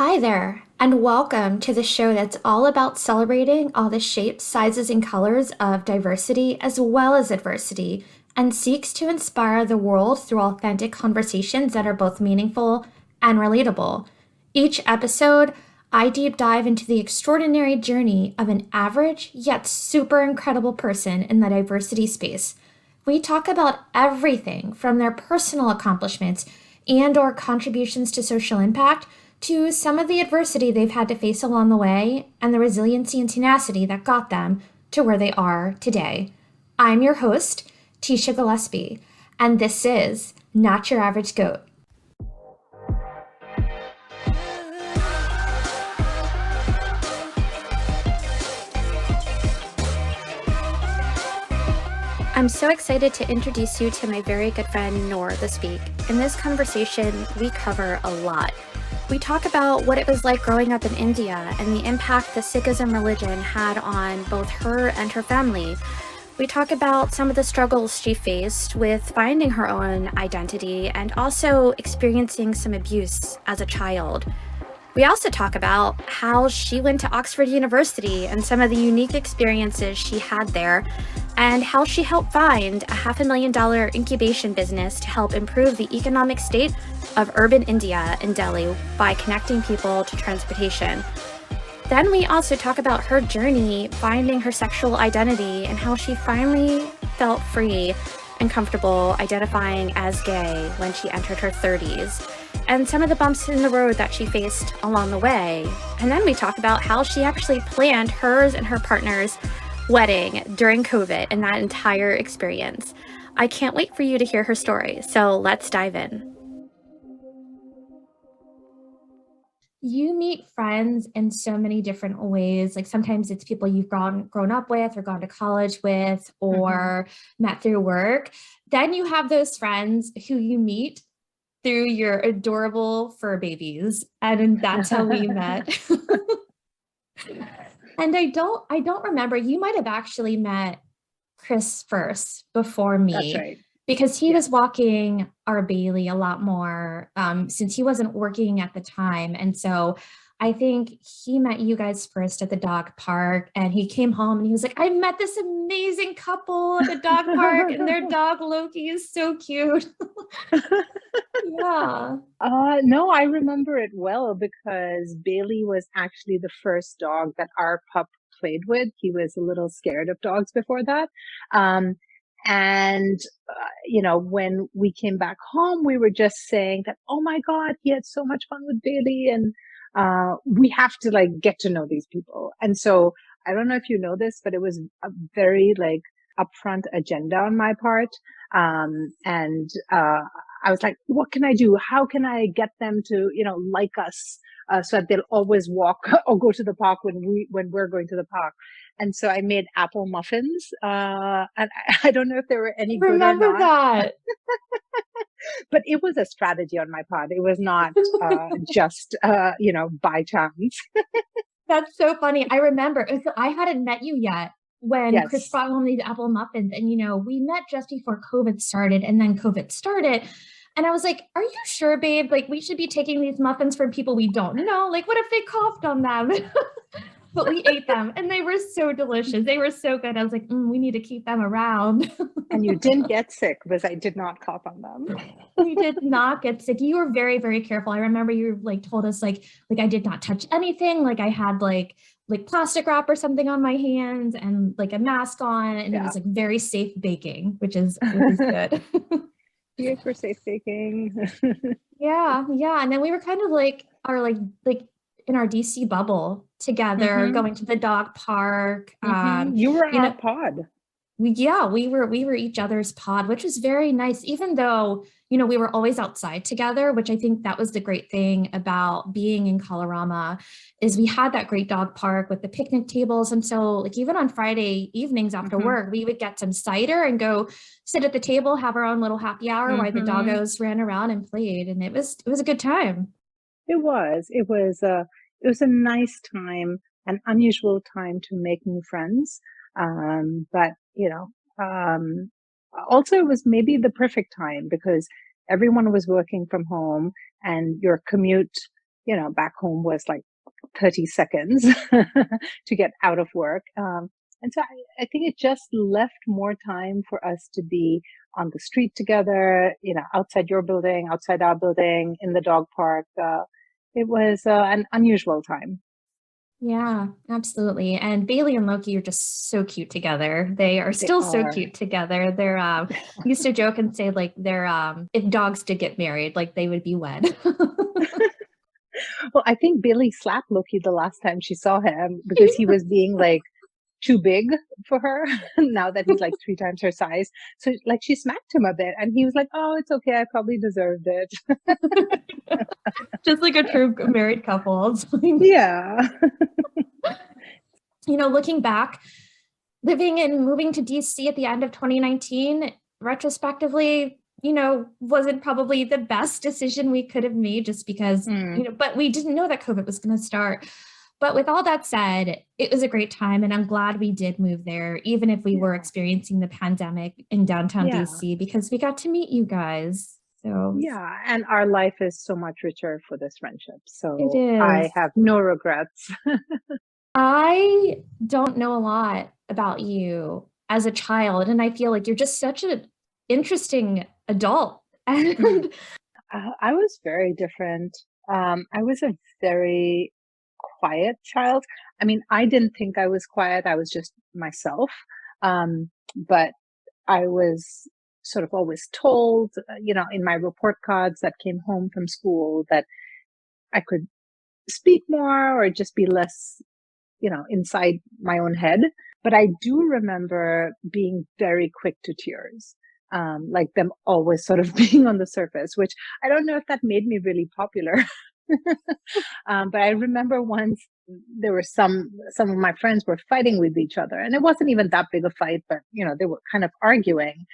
Hi there, and welcome to the show that's all about celebrating all the shapes, sizes, and colors of diversity as well as adversity, and seeks to inspire the world through authentic conversations that are both meaningful and relatable. Each episode, I deep dive into the extraordinary journey of an average yet super incredible person in the diversity space. We talk about everything from their personal accomplishments and or contributions to social impact to some of the adversity they've had to face along the way and the resiliency and tenacity that got them to where they are today. I'm your host, Tisha Gillespie, and this is Not Your Average Goat. I'm so excited to introduce you to my very good friend Noor this week. In this conversation, we cover a lot. We talk about what it was like growing up in India and the impact the Sikhism religion had on both her and her family. We talk about some of the struggles she faced with finding her own identity and also experiencing some abuse as a child. We also talk about how she went to Oxford University and some of the unique experiences she had there, and how she helped find a $500,000 incubation business to help improve the economic state of urban India in Delhi by connecting people to transportation. Then we also talk about her journey finding her sexual identity and how she finally felt free and comfortable identifying as gay when she entered her 30s, and some of the bumps in the road that she faced along the way. And then we talk about how she actually planned hers and her partner's wedding during COVID and that entire experience. I can't wait for you to hear her story, so let's dive in. You meet friends in so many different ways. Like sometimes it's people you've grown up with or gone to college with or met through work. Then you have those friends who you meet through your adorable fur babies. And that's how we met. And I don't remember. You might have actually met Chris first before That's me right. because he was Yes. walking our Bailey a lot more since he wasn't working at the time. And so I think he met you guys first at the dog park and he came home and he was like, I met this amazing couple at the dog park and their dog Loki is so cute. Yeah. No, I remember it well because Bailey was actually the first dog that our pup played with. He was a little scared of dogs before that. Um, and, when we came back home, we were just saying that, oh my God, he had so much fun with Bailey. And, we have to like get to know these people. And so I don't know if you know this, but it was a very like upfront agenda on my part. And I was like, what can I do? How can I get them to, like us, so that they'll always walk or go to the park when we're going to the park. And so I made apple muffins, and I don't know if they were any good or Remember not, that. but it was a strategy on my part. It was not, just, by chance. That's so funny. I remember. So I hadn't met you yet when Chris Yes. brought home these apple muffins. And, we met just before COVID started and then COVID started. And I was like, are you sure, babe? Like, we should be taking these muffins from people we don't know. Like, what if they coughed on them? But we ate them and they were so delicious. They were so good. I was like, we need to keep them around. And you didn't get sick because I did not cough on them. We did not get sick. You were very, very careful. I remember you like told us like I did not touch anything. Like I had like plastic wrap or something on my hands and like a mask on, and it Yeah. was like very safe baking, which is good. Here's for safe baking. Yeah, yeah. And then we were kind of like like in our DC bubble together, hmm going to the dog park. You were You our know, pod. we were each other's pod, which was very nice, even though, we were always outside together, which I think that was the great thing about being in Colorama is we had that great dog park with the picnic tables. And so like even on Friday evenings after hmm work, we would get some cider and go sit at the table, have our own little happy hour while the hmm doggos ran around and played. And it was a good time. It was a nice time, an unusual time to make new friends. But also it was maybe the perfect time because everyone was working from home and your commute, back home was like 30 seconds to get out of work. And so I think it just left more time for us to be on the street together, outside your building, outside our building, in the dog park. It was an unusual time. Yeah, absolutely. And Bailey and Loki are just so cute together. They are They still so are. cute together. They're used to joke and say like they're if dogs did get married, like they would be wed. Well, I think Bailey slapped Loki the last time she saw him because he was being like too big for her now that he's like 3 times her size. So like she smacked him a bit and he was like, "Oh, it's okay. I probably deserved it." Just like a true married couple. Yeah. Looking back, living and moving to DC at the end of 2019, retrospectively, wasn't probably the best decision we could have made just because, but we didn't know that COVID was going to start. But with all that said, it was a great time. And I'm glad we did move there, even if we were experiencing the pandemic in downtown Yeah. DC, because we got to meet you guys. So Yeah. And our life is so much richer for this friendship. So it is. I have no regrets. I don't know a lot about you as a child, and I feel like you're just such an interesting adult. And I was very different. I was a very quiet child. I mean, I didn't think I was quiet. I was just myself. But I was sort of always told, in my report cards that came home from school that I could speak more or just be less, inside my own head. But I do remember being very quick to tears. Like them always sort of being on the surface, which I don't know if that made me really popular. But I remember once there were some of my friends were fighting with each other, and it wasn't even that big a fight, but they were kind of arguing,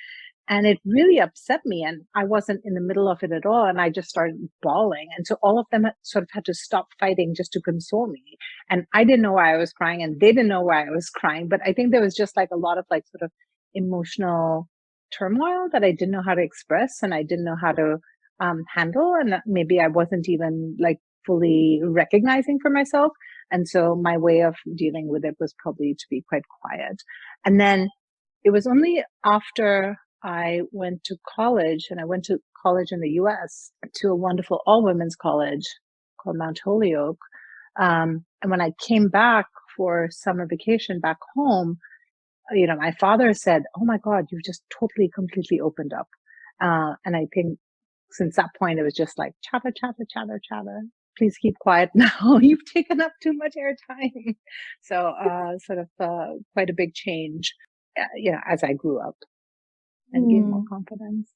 and it really upset me. And I wasn't in the middle of it at all, and I just started bawling. And so all of them sort of had to stop fighting just to console me. And I didn't know why I was crying, and they didn't know why I was crying. But I think there was just like a lot of like sort of emotional turmoil that I didn't know how to express, and I didn't know how to handle. And maybe I wasn't even like fully recognizing for myself. And so my way of dealing with it was probably to be quite quiet. And then it was only after I went to college, and I went to college in the US to a wonderful all women's college called Mount Holyoke. And when I came back for summer vacation back home, my father said, "Oh my God, you've just totally, completely opened up." And I think since that point, it was just like chatter, chatter, chatter, chatter. Please keep quiet now. You've taken up too much airtime. So, sort of quite a big change, as I grew up and gained more confidence.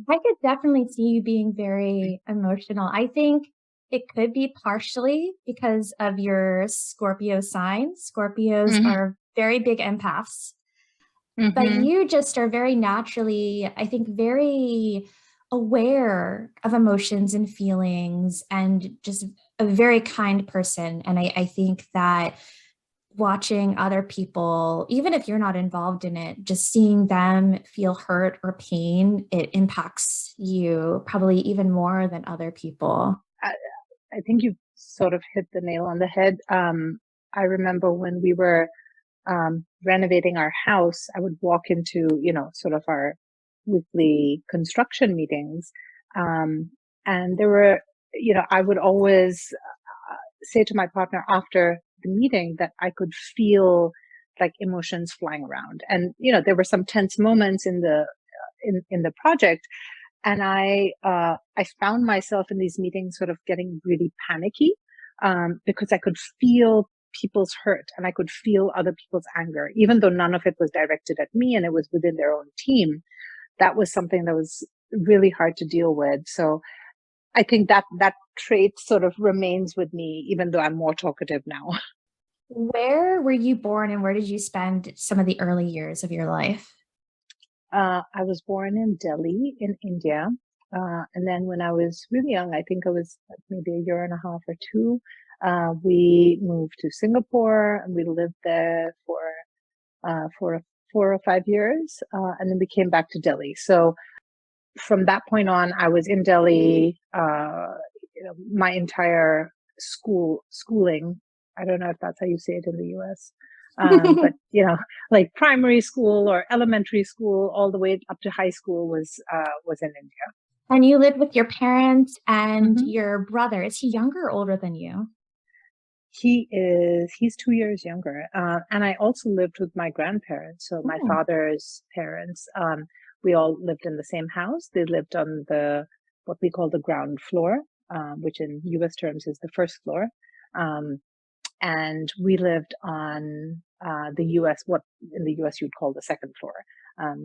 I could definitely see you being very emotional. I think it could be partially because of your Scorpio sign. Scorpios are very big empaths, but you just are very naturally, I think, very aware of emotions and feelings and just a very kind person. And I think that watching other people, even if you're not involved in it, just seeing them feel hurt or pain, it impacts you probably even more than other people. I think you've sort of hit the nail on the head. I remember when we were renovating our house, I would walk into, sort of our weekly construction meetings. And there were, I would always say to my partner after the meeting that I could feel like emotions flying around. And, there were some tense moments in the project. And I found myself in these meetings sort of getting really panicky, because I could feel people's hurt and I could feel other people's anger, even though none of it was directed at me and it was within their own team. That was something that was really hard to deal with. So I think that trait sort of remains with me, even though I'm more talkative now. Where were you born and where did you spend some of the early years of your life? I was born in Delhi in India. And then when I was really young, I think I was maybe a year and a half or two, we moved to Singapore and we lived there for 4 or 5 years. And then we came back to Delhi. So from that point on, I was in Delhi, my entire schooling. I don't know if that's how you say it in the US. But like primary school or elementary school, all the way up to high school was in India. And you lived with your parents and Hmm. your brother. Is he younger or older than you? He's 2 years younger. And I also lived with my grandparents. So my Oh, father's parents, we all lived in the same house. They lived on what we call the ground floor, which in US terms is the first floor. Um, and we lived on what in the US you'd call the second floor.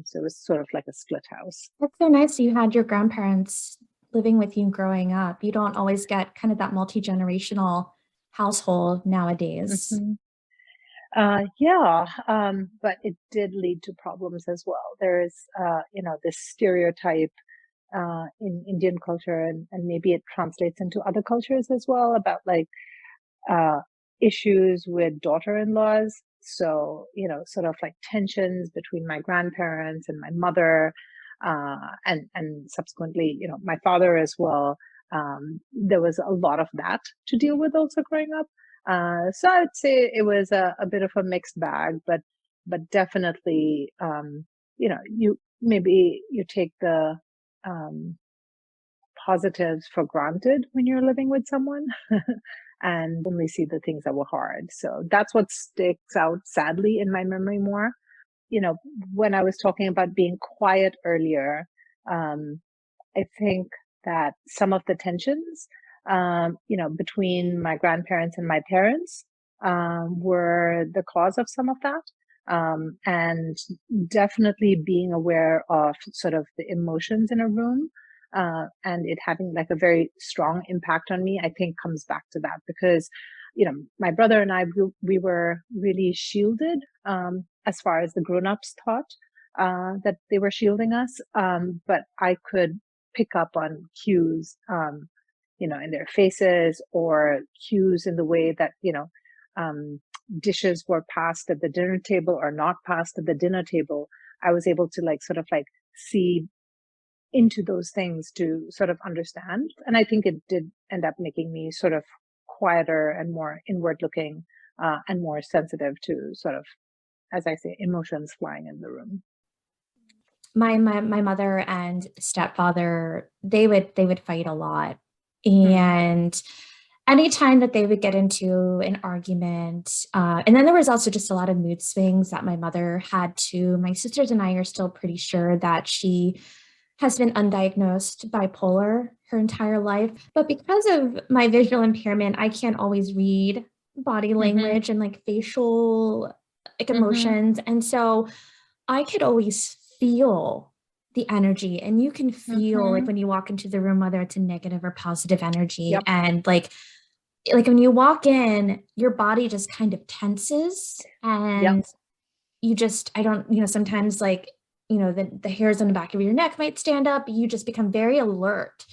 So it was sort of like a split house. that's so nice. You had your grandparents living with you growing up. You don't always get kind of that multi-generational household nowadays. Hmm. Yeah, but it did lead to problems as well. There's, this stereotype in Indian culture, and maybe it translates into other cultures as well, about like uh, issues with daughter-in-laws. So, sort of like tensions between my grandparents and my mother, and subsequently, my father as well. There was a lot of that to deal with also growing up. So I would say it was a bit of a mixed bag, but definitely, you take the um, positives for granted when you're living with someone and only see the things that were hard. So that's what sticks out sadly in my memory more. You know, when I was talking about being quiet earlier, um, I think that some of the tensions, between my grandparents and my parents, were the cause of some of that. And definitely being aware of sort of the emotions in a room, and it having like a very strong impact on me, I think comes back to that because, my brother and I, we were really shielded, as far as the grown-ups thought, that they were shielding us. But I could pick up on cues, in their faces, or cues in the way that, um, dishes were passed at the dinner table or not passed at the dinner table. I was able to like sort of like see into those things to sort of understand. And I think it did end up making me sort of quieter and more inward looking, and more sensitive to sort of, as I say, emotions flying in the room. My mother and stepfather, they would fight a lot. Mm, And anytime that they would get into an argument, and then there was also just a lot of mood swings that my mother had too. My sisters and I are still pretty sure that she has been undiagnosed bipolar her entire life. But because of my visual impairment, I can't always read body mm-hmm, language and like facial like mm-hmm, emotions. And so I could always feel the energy, and you can feel like mm-hmm. when you walk into the room, whether it's a negative or positive energy. Yep, And like when you walk in, your body just kind of tenses, yep. and you just, I don't, sometimes like, the hairs on the back of your neck might stand up. You just become very alert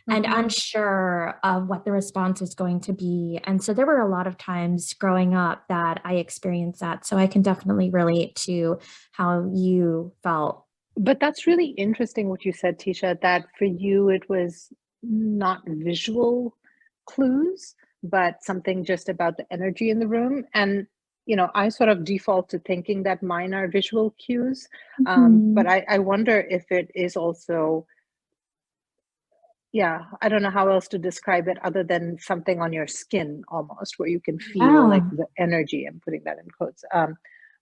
and Mm-hmm. unsure of what the response is going to be. And so there were a lot of times growing up that I experienced that. So I can definitely relate to how you felt. But that's really interesting what you said, Tisha, that for you it was not visual clues, but something just about the energy in the room. And, I sort of default to thinking that mine are visual cues. But Mhm. I wonder if it is also, yeah, I don't know how else to describe it other than something on your skin almost, where you can feel like Yeah. the energy. I'm putting that in quotes.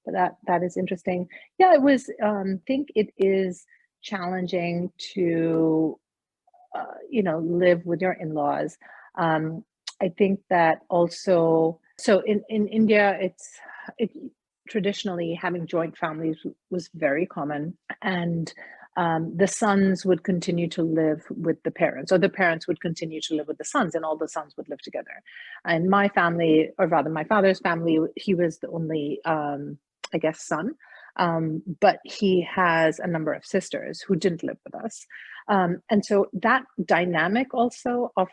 But that is interesting. Yeah, it was. Think it is challenging to, live with your in-laws. Um, I think that also. So in India, it traditionally having joint families was very common, and the sons would continue to live with the parents, or the parents would continue to live with the sons, and all the sons would live together. And my family, or rather my father's family, he was the only, I guess, son. But he has a number of sisters who didn't live with us. And so that dynamic also of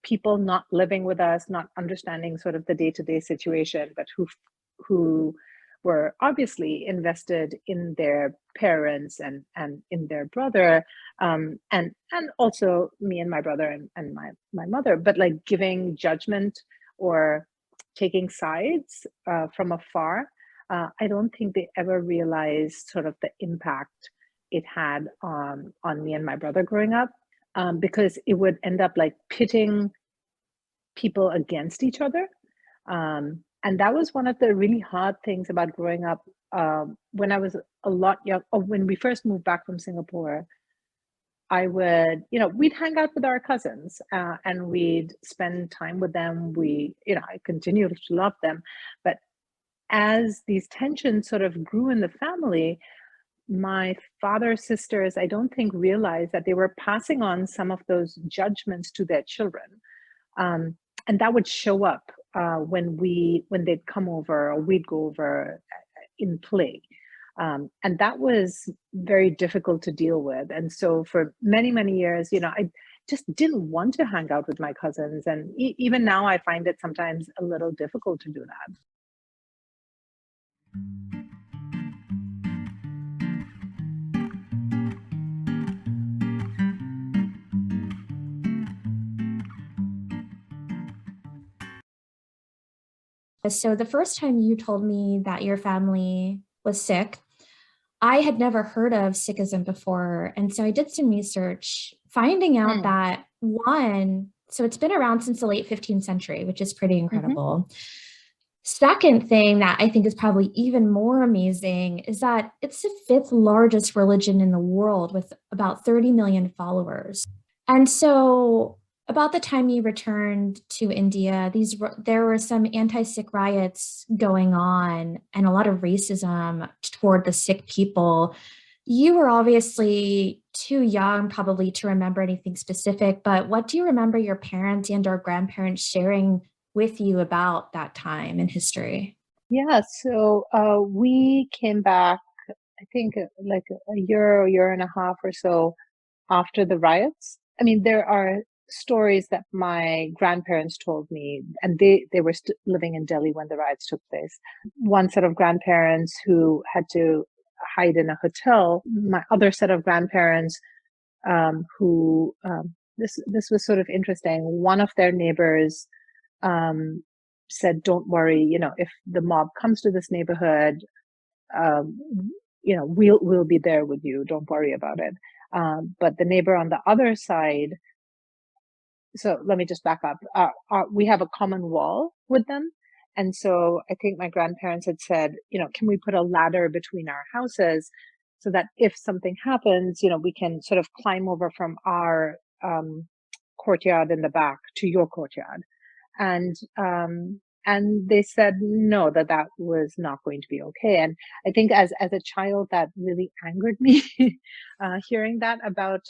people not living with us, not understanding sort of the day-to-day situation, but who were obviously invested in their parents and in their brother, and also me and my brother and my mother, but like giving judgment or taking sides from afar. I don't think they ever realized sort of the impact it had on me and my brother growing up, because it would end up like pitting people against each other. And that was one of the really hard things about growing up when I was a lot young. Or when we first moved back from Singapore, I would, we'd hang out with our cousins and we'd spend time with them. I continued to love them. But as these tensions sort of grew in the family, my father's sisters, I don't think, realized that they were passing on some of those judgments to their children. And that would show up when they'd come over or we'd go over in play. And that was very difficult to deal with. And so for many, many years, I just didn't want to hang out with my cousins. And even now, I find it sometimes a little difficult to do that. So the first time you told me that your family was Sikh, I had never heard of Sikhism before. And so I did some research, finding out Mm. that one, so it's been around since the late 15th century, which is pretty Hmm. incredible. Second thing that I think is probably even more amazing is that it's the fifth largest religion in the world with about 30 million followers. And so, about the time you returned to India, there were some anti-Sikh riots going on and a lot of racism toward the Sikh people. You were obviously too young probably to remember anything specific, but what do you remember your parents and or grandparents sharing with you about that time in history? Yeah, so we came back, I think, like a year and a half or so after the riots. I mean, there are stories that my grandparents told me, and they were living in Delhi when the riots took place. One set of grandparents who had to hide in a hotel. My other set of grandparents who this was sort of interesting. One of their neighbors um, said, "Don't worry, if the mob comes to this neighborhood, um, we'll be there with you. Don't worry about it." But the neighbor on the other side, so let me just back up. We have a common wall with them. And so I think my grandparents had said, can we put a ladder between our houses so that if something happens, we can sort of climb over from our courtyard in the back to your courtyard. And they said no, that was not going to be okay. And I think as a child, that really angered me, hearing that about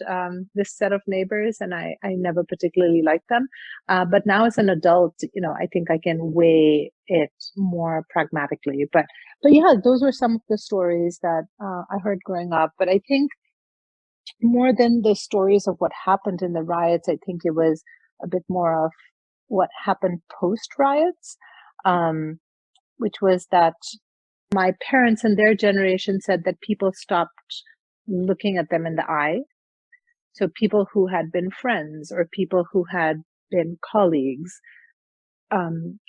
this set of neighbors, and I never particularly liked them. But now as an adult, I think I can weigh it more pragmatically. But yeah, those were some of the stories that I heard growing up. But I think more than the stories of what happened in the riots, I think it was a bit more of what happened post riots, um, which was that my parents and their generation said that people stopped looking at them in the eye. So people who had been friends or people who had been colleagues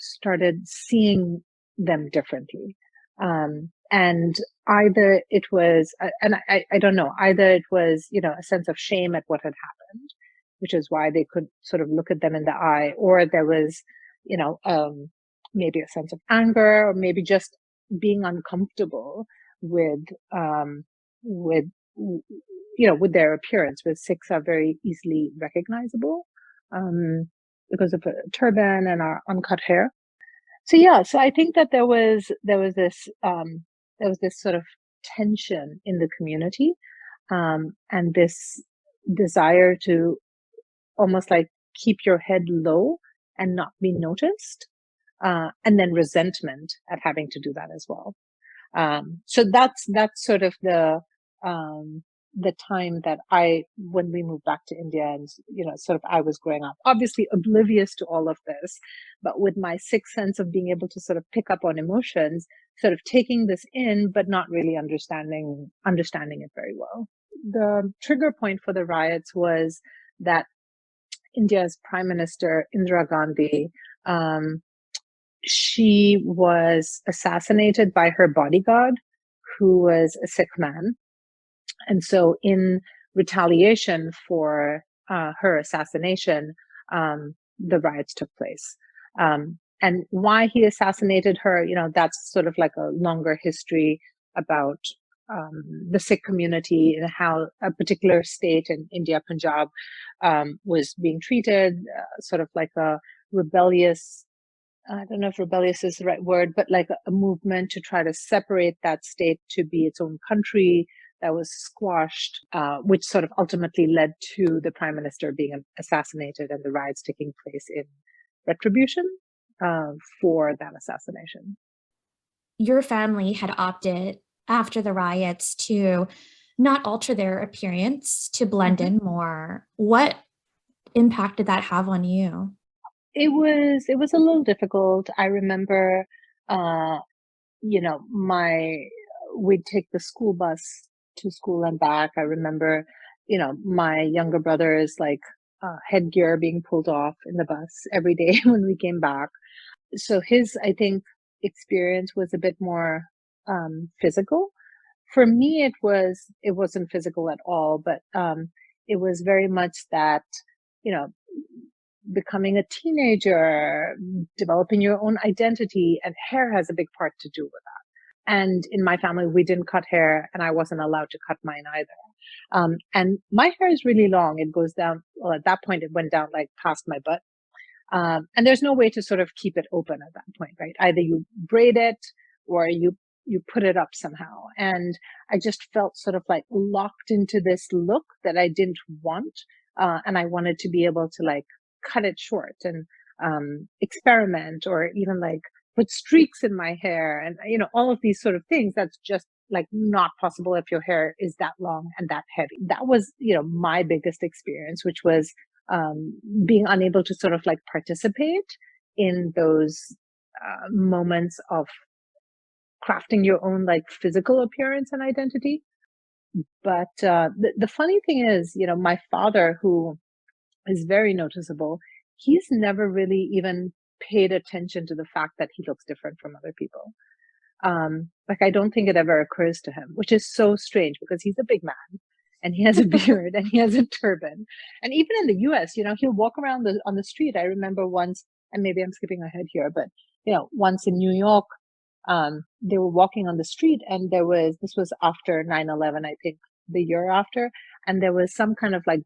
started seeing them differently. And either it was, and I don't know, either it was, a sense of shame at what had happened, which is why they could sort of look at them in the eye, or there was, you know, um, maybe a sense of anger, or maybe just being uncomfortable with, with, with their appearance, because Sikhs are very easily recognizable, because of a turban and our uncut hair. So yeah, so I think that there was this sort of tension in the community, and this desire to almost like keep your head low and not be noticed, and then resentment at having to do that as well. So that's sort of the the time that when we moved back to India and, sort of I was growing up, obviously oblivious to all of this, but with my sixth sense of being able to sort of pick up on emotions, sort of taking this in, but not really understanding it very well. The trigger point for the riots was that India's Prime Minister Indira Gandhi, um, she was assassinated by her bodyguard, who was a Sikh man. And so, in retaliation for her assassination, the riots took place. And why he assassinated her, that's sort of like a longer history about the Sikh community and how a particular state in India, Punjab, was being treated, sort of like a rebellious, I don't know if rebellious is the right word, but like a movement to try to separate that state to be its own country that was squashed, which sort of ultimately led to the prime minister being assassinated and the riots taking place in retribution for that assassination. Your family had opted after the riots to not alter their appearance, to blend in more. What impact did that have on you? It was a little difficult. I remember, uh, my we'd take the school bus to school and back. I remember, my younger brother's like headgear being pulled off in the bus every day when we came back. So his, I think, experience was a bit more physical. For me, it wasn't physical at all, but it was very much that, you know, becoming a teenager, developing your own identity, and hair has a big part to do with that. And in my family, we didn't cut hair, and I wasn't allowed to cut mine either. And my hair is really long. It goes down, well, at that point, it went down like past my butt. And there's no way to sort of keep it open at that point, right? Either you braid it or you put it up somehow. And I just felt sort of like locked into this look that I didn't want. And I wanted to be able to like cut it short and experiment, or even like put streaks in my hair, and all of these sort of things that's just like not possible if your hair is that long and that heavy. That was my biggest experience, which was being unable to sort of like participate in those moments of crafting your own like physical appearance and identity. But the funny thing is, my father, who is very noticeable, he's never really even paid attention to the fact that he looks different from other people. Like, I don't think it ever occurs to him, which is so strange because he's a big man and he has a beard and he has a turban. And even in the US, he'll walk around on the street. I remember once, and maybe I'm skipping ahead here, but once in New York, they were walking on the street, and this was after 9/11, I think, the year after, and there was some kind of like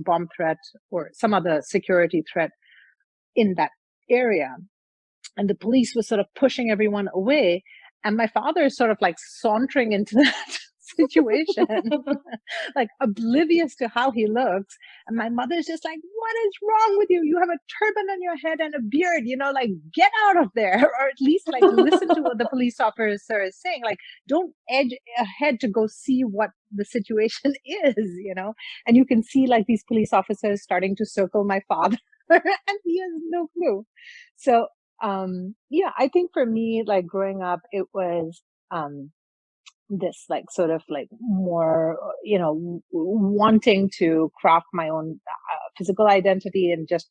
bomb threat, or some other security threat in that area. And the police was sort of pushing everyone away. And my father is sort of like sauntering into that situation, like oblivious to how he looks. And my mother's just like, "What is wrong with you? You have a turban on your head and a beard, like get out of there." Or at least like listen to what the police officer is saying. Like, don't edge ahead to go see what the situation is. And you can see like these police officers starting to circle my father and he has no clue. So yeah, I think for me, like growing up, it was this like sort of like more wanting to craft my own physical identity, and just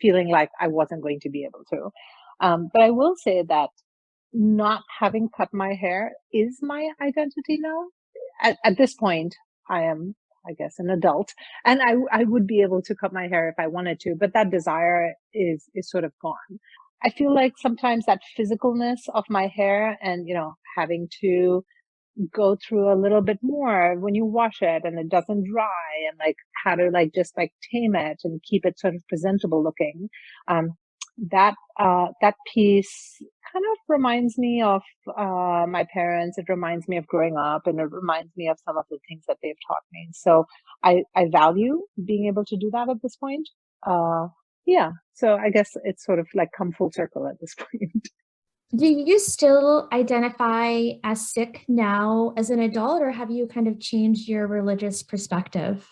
feeling like I wasn't going to be able to. But I will say that not having cut my hair is my identity now. At this point, I am, I guess, an adult, and I would be able to cut my hair if I wanted to, but that desire is sort of gone. I feel like sometimes that physicalness of my hair, and having to go through a little bit more when you wash it and it doesn't dry, and like how to like just like tame it and keep it sort of presentable looking. That piece kind of reminds me of my parents. It reminds me of growing up, and it reminds me of some of the things that they've taught me. So I value being able to do that at this point. Yeah. So I guess it's sort of like come full circle at this point. Do you still identify as Sikh now as an adult, or have you kind of changed your religious perspective?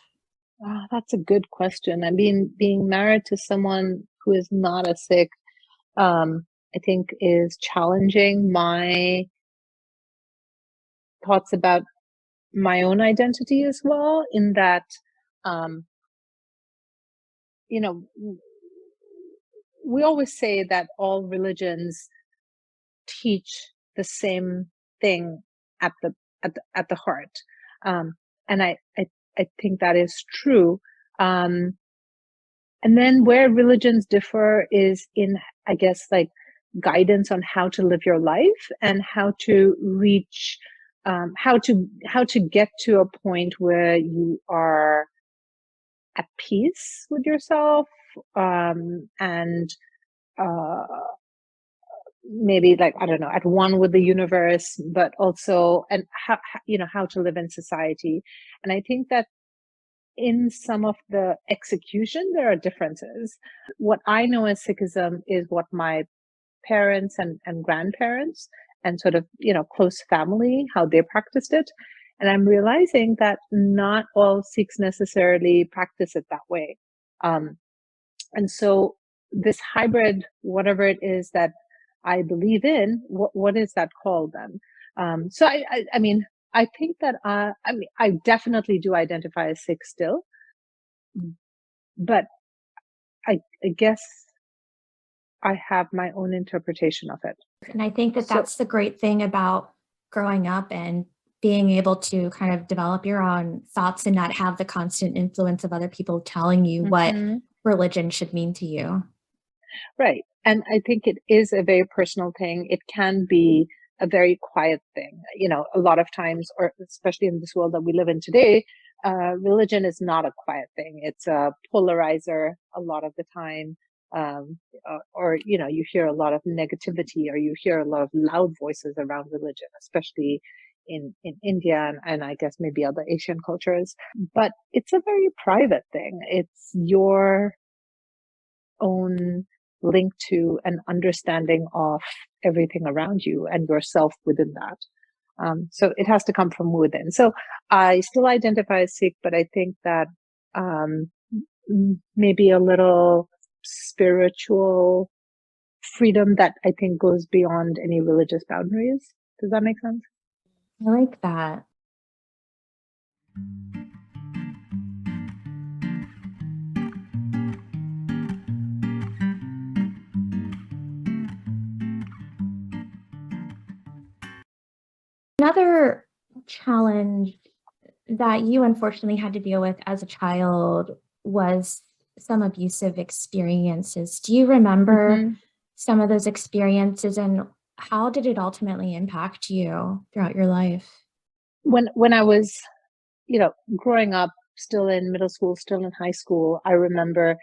That's a good question. I mean, being married to someone who is not a Sikh, I think is challenging my thoughts about my own identity as well, in that, um, you know, we always say that all religions teach the same thing at the heart. Um, and I think that is true. Um, and then where religions differ is in, I guess, like guidance on how to live your life and how to reach, how to get to a point where you are at peace with yourself, and uh, maybe, like, I don't know, at one with the universe, but also, and how to live in society. And I think that in some of the execution there are differences. What I know as Sikhism is what my parents and grandparents and sort of, close family, how they practiced it. And I'm realizing that not all Sikhs necessarily practice it that way. Um, and so this hybrid, whatever it is that I believe in, what is that called then? So I mean, I think that, I mean, I definitely do identify as Sikh still, but I guess I have my own interpretation of it. And I think that So, that's the great thing about growing up and being able to kind of develop your own thoughts and not have the constant influence of other people telling you what mhm. religion should mean to you. Right. And I think it is a very personal thing. It can be a very quiet thing. A lot of times, or especially in this world that we live in today, religion is not a quiet thing. It's a polarizer a lot of the time. Or, you hear a lot of negativity, or you hear a lot of loud voices around religion, especially in India, and I guess maybe other Asian cultures. But it's a very private thing. It's your own link to an understanding of everything around you and yourself within that. So it has to come from within. So I still identify as Sikh, but I think that, um, maybe a little spiritual freedom that I think goes beyond any religious boundaries. Does that make sense? I like that. Another challenge that you unfortunately had to deal with as a child was some abusive experiences. Do you remember Hmm. some of those experiences and how did it ultimately impact you throughout your life? When I was, growing up, still in middle school, still in high school, I remember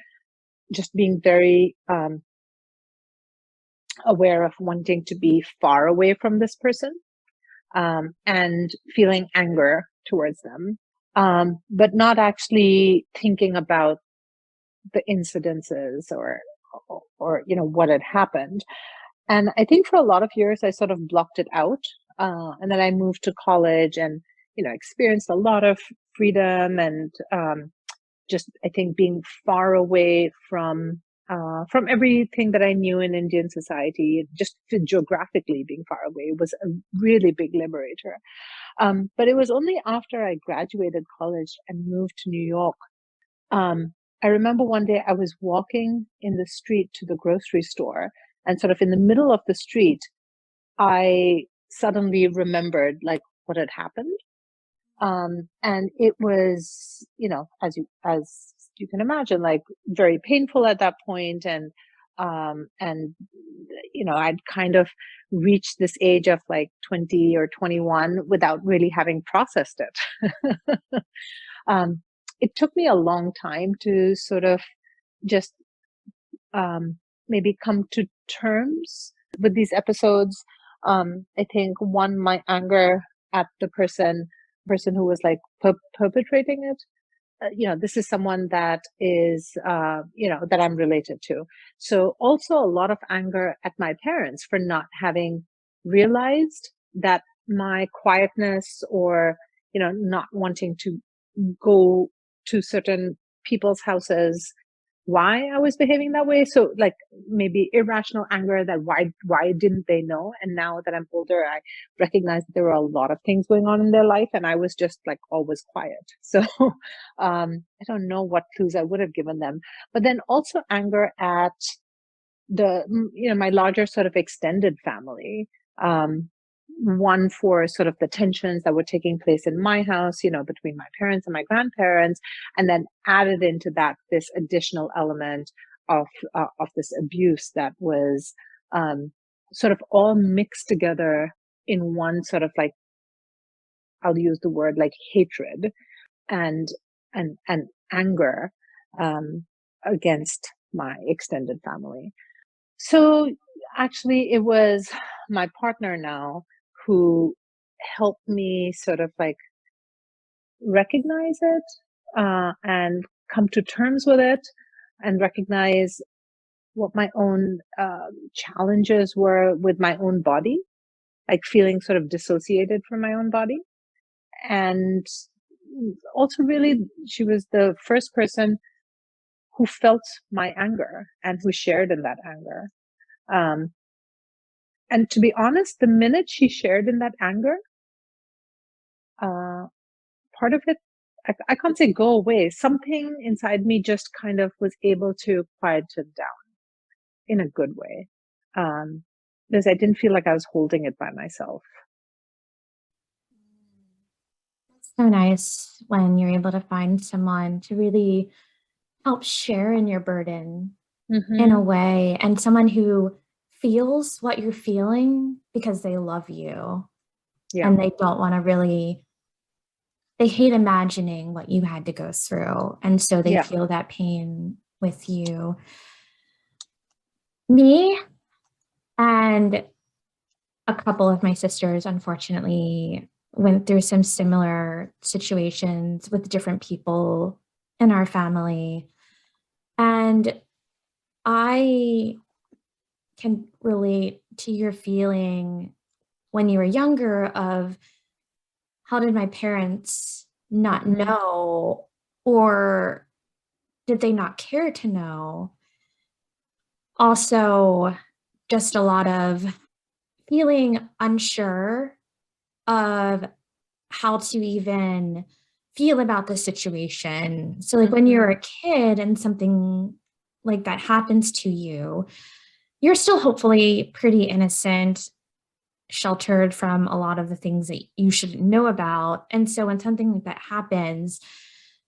just being very, aware of wanting to be far away from this person, and feeling anger towards them, but not actually thinking about the incidences, or what had happened. And I think for a lot of years I sort of blocked it out, and then I moved to college and experienced a lot of freedom, and, just, I think, being far away from everything that I knew in Indian society, just geographically being far away was a really big liberator. But it was only after I graduated college and moved to New York. Um, I remember one day I was walking in the street to the grocery store, and sort of in the middle of the street, I suddenly remembered, like, what had happened. And it was, as you can imagine, like, very painful at that point. And I'd kind of reached this age of like 20 or 21 without really having processed it. um, it took me a long time to sort of just, maybe come to terms with these episodes. I think, one, my anger at the person who was like perpetrating it. this is someone that is, that I'm related to. So also a lot of anger at my parents for not having realized that my quietness, or, not wanting to go to certain people's houses, why I was behaving that way. So like maybe irrational anger, that why didn't they know? And now that I'm older, I recognize that there were a lot of things going on in their life, and I was just like always quiet. So I don't know what clues I would have given them. But then also anger at my larger sort of extended family. One, for sort of the tensions that were taking place in my house, between my parents and my grandparents, and then added into that this additional element of this abuse that was sort of all mixed together in one sort of like, I'll use the word like hatred and and anger against my extended family. So actually, it was my partner now who helped me sort of like recognize it, and come to terms with it, and recognize what my own challenges were with my own body, like feeling sort of dissociated from my own body. And also, really, she was the first person who felt my anger and who shared in that anger. Um, and to be honest, the minute she shared in that anger, uh, part of it, I can't say go away. Something inside me just kind of was able to quiet it down in a good way. Because I didn't feel like I was holding it by myself. So nice when you're able to find someone to really help share in your burden in a Mm-hmm. way, and someone who feels what you're feeling because they love you Yeah. and they don't want to really, they hate imagining what you had to go through. And so they Yeah. feel that pain with you. Me and a couple of my sisters, unfortunately, went through some similar situations with different people in our family. And I can relate to your feeling when you were younger of how did my parents not Mm-hmm. know, or did they not care to know? Also, just a lot of feeling unsure of how to even feel about the situation. So, like when you're Mm-hmm. a kid and something like that happens to you, you're still hopefully pretty innocent, sheltered from a lot of the things that you shouldn't know about. And so, when something like that happens,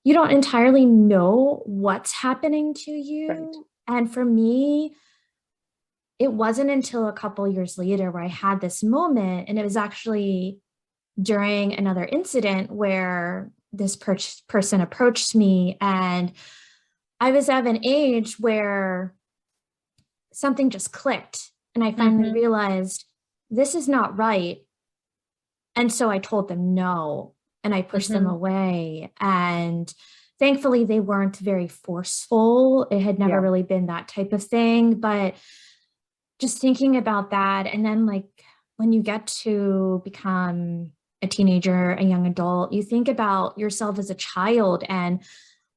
you don't entirely know what's happening to Right. you. And for me, it wasn't until a couple years later where I had this moment, and it was actually during another incident where this person approached me, and I was of an age where something just clicked, and I finally Mm-hmm. realized this is not right. And so I told them no, and I pushed them Mm-hmm. away. And thankfully, they weren't very forceful. It had never Yeah. really been that type of thing. But just thinking about that, and then like when you get to become a teenager, a young adult, you think about yourself as a child. And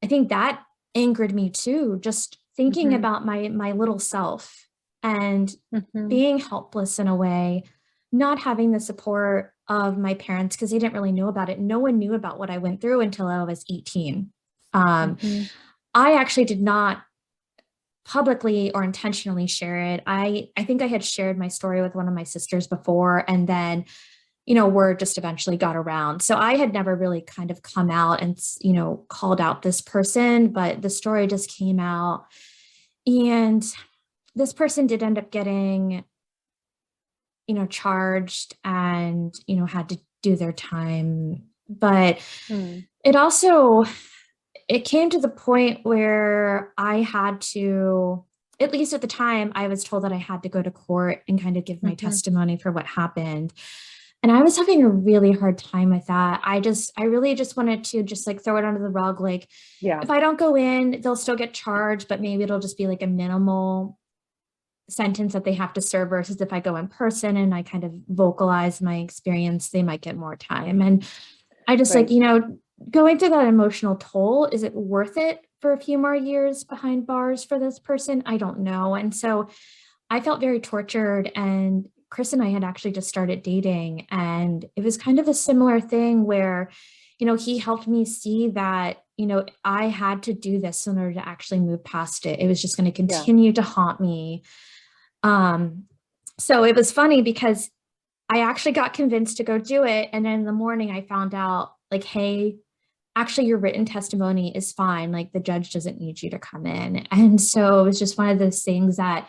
I think that angered me too, just thinking Mm-hmm. about my little self and Mm-hmm. being helpless in a way, not having the support of my parents because they didn't really know about it. No one knew about what I went through until I was 18. Um, Mm-hmm. I actually did not publicly or intentionally share it. I think I had shared my story with one of my sisters before, and then word just eventually got around. So I had never really kind of come out and called out this person, but the story just came out, and this person did end up getting charged and had to do their time. But Mm. it also it came to the point where I had to, at least at the time, I was told that I had to go to court and kind of give my Mm-hmm. testimony for what happened. And I was having a really hard time with that. I really just wanted to just like throw it under the rug. Like, Yeah, if I don't go in, they'll still get charged, but maybe it'll just be like a minimal sentence that they have to serve versus if I go in person and I kind of vocalize my experience, they might get more time. And I just like, right. going through that emotional toll, is it worth it for a few more years behind bars for this person? I don't know. And so I felt very tortured. And Chris and I had actually just started dating. And it was kind of a similar thing where, he helped me see that, I had to do this in order to actually move past it. It was just going to Yeah. continue to haunt me. Um, so it was funny because I actually got convinced to go do it. And then in the morning, I found out, like, hey, actually, your written testimony is fine. Like, the judge doesn't need you to come in. And so it was just one of those things that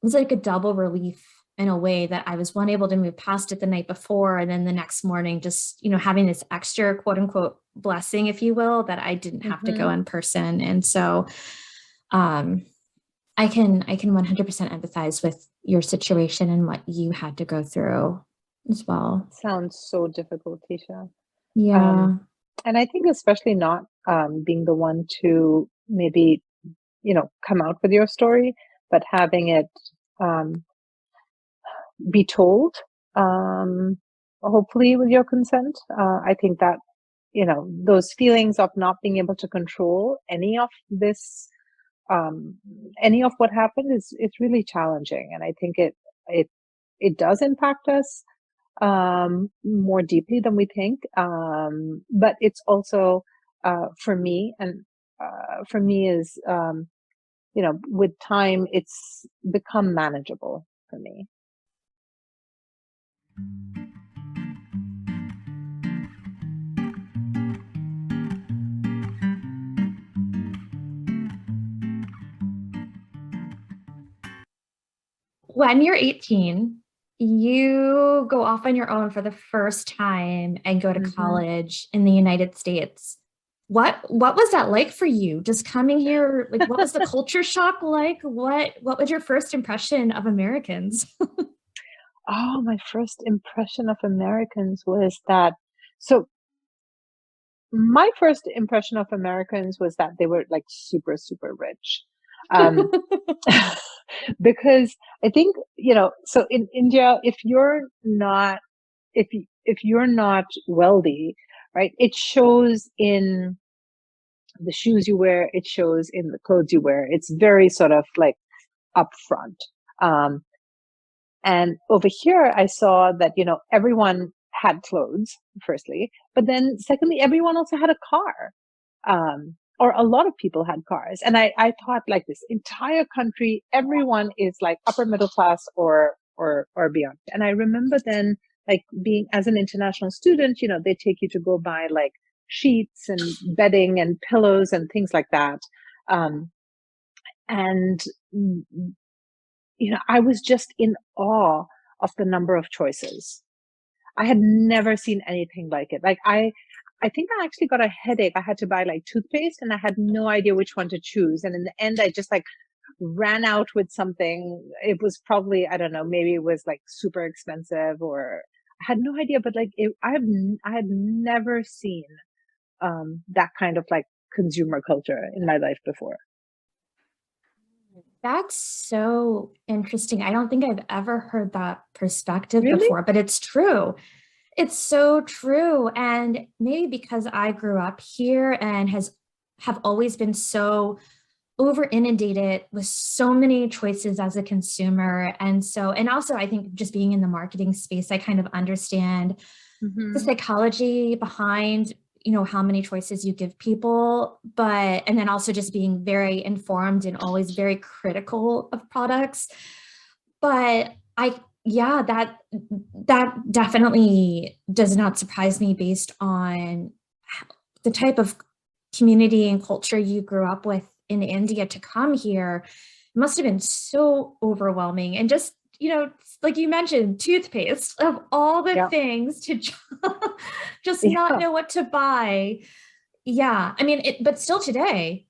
was like a double relief in a way that I was one able to move past it the night before. And then the next morning, just, having this extra quote unquote blessing, if you will, that I didn't have to go Hmm. in person. And so, um, I can 100% empathize with your situation and what you had to go through as well. Sounds so difficult, Tisha. Um, Yeah. and I think especially not being the one to maybe, come out with your story, but having it um, be told, um, hopefully with your consent. I think that, those feelings of not being able to control um, any of what happened it's really challenging. And I think it, it does impact us more deeply than we think. But it's also, for me, and for me is, with time, it's become manageable for me. When you're 18, you go off on your own for the first time and go to Hmm. college in the United States. What was that like for you? Just coming here, like what was the culture shock like? What was your first impression of Americans? Oh, my first impression of Americans was that. So my first impression of Americans was that they were like super, super rich. Um, because I think, so in India, if you're not wealthy, right, it shows in the shoes you wear, it shows in the clothes you wear. It's very sort of like upfront. Um, and over here, I saw that, everyone had clothes, firstly, but then secondly, everyone also had a car. Or a lot of people had cars. And I thought like this entire country, everyone is like upper middle class or beyond. And I remember then like being as an international student, they take you to go buy like sheets and bedding and pillows and things like that. Um, and I was just in awe of the number of choices. I had never seen anything like it. Like I think I actually got a headache. I had to buy like toothpaste and I had no idea which one to choose. And in the end, I just like ran out with something. It was probably, I don't know, maybe it was like super expensive or I had no idea, but like I had never seen, that kind of like consumer culture in my life before. That's so interesting. I don't think I've ever heard that perspective Really? before, but it's true. It's so true. And maybe because I grew up here and have always been so over inundated with so many choices as a consumer. And also I think just being in the marketing space, I kind of understand the Hmm. psychology behind, how many choices you give people, and then also just being very informed and always very critical of products. But yeah, that definitely does not surprise me based on the type of community and culture you grew up with in India to come here. It must have been so overwhelming. And just, like you mentioned, toothpaste of all the Yeah. things to just not Yeah. know what to buy. Yeah. I mean, but still today,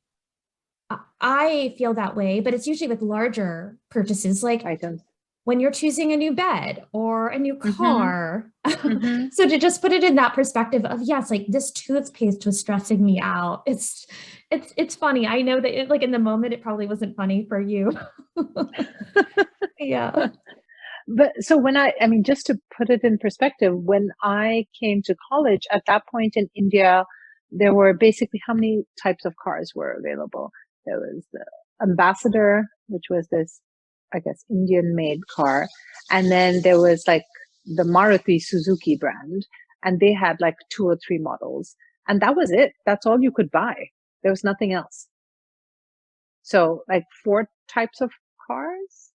I feel that way, but it's usually with larger purchases. Like Items. when you're choosing a new bed or a new Mm-hmm. car. Mm-hmm. So to just put it in that perspective of, yes, like this toothpaste was stressing me out. It's funny. I know that like in the moment, it probably wasn't funny for you. Yeah. But so I mean, just to put it in perspective, when I came to college at that point in India, there were basically how many types of cars were available? There was the Ambassador, which was this, I guess, Indian made car. And then there was like the Maruti Suzuki brand, and they had like two or three models. And that was it. That's all you could buy. There was nothing else. So like four types of cars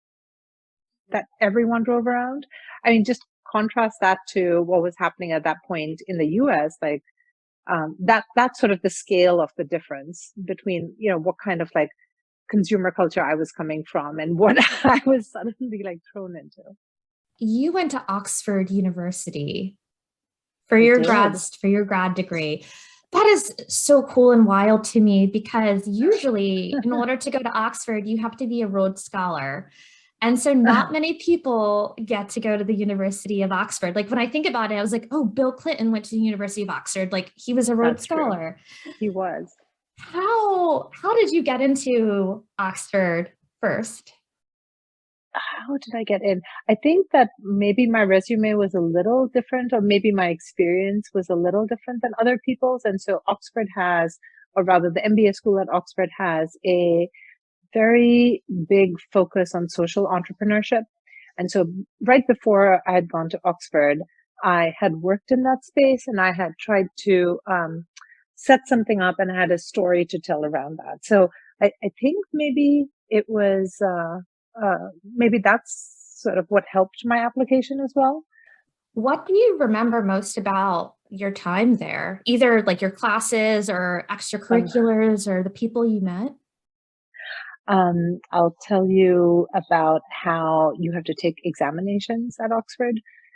that everyone drove around. I mean, just contrast that to what was happening at that point in the US, like that's sort of the scale of the difference between, what kind of like consumer culture I was coming from and what I was suddenly like thrown into. You went to Oxford University I did. for your grad degree. That is so cool and wild to me because usually in order to go to Oxford, you have to be a Rhodes Scholar. And so not many people get to go to the University of Oxford. Like when I think about it, I was like, oh, Bill Clinton went to the University of Oxford. Like he was a Rhodes That's true. Scholar. He was. How did you get into Oxford first? How did I get in? I think that maybe my resume was a little different, or maybe my experience was a little different than other people's. And so Oxford has, or rather the MBA school at Oxford has a very big focus on social entrepreneurship. And so right before I had gone to Oxford, I had worked in that space and I had tried to set something up and I had a story to tell around that. So I think maybe it was, maybe that's sort of what helped my application as well. What do you remember most about your time there? Either like your classes or Um, extracurriculars or the people you met? I'll tell you about how you have to take examinations at Oxford.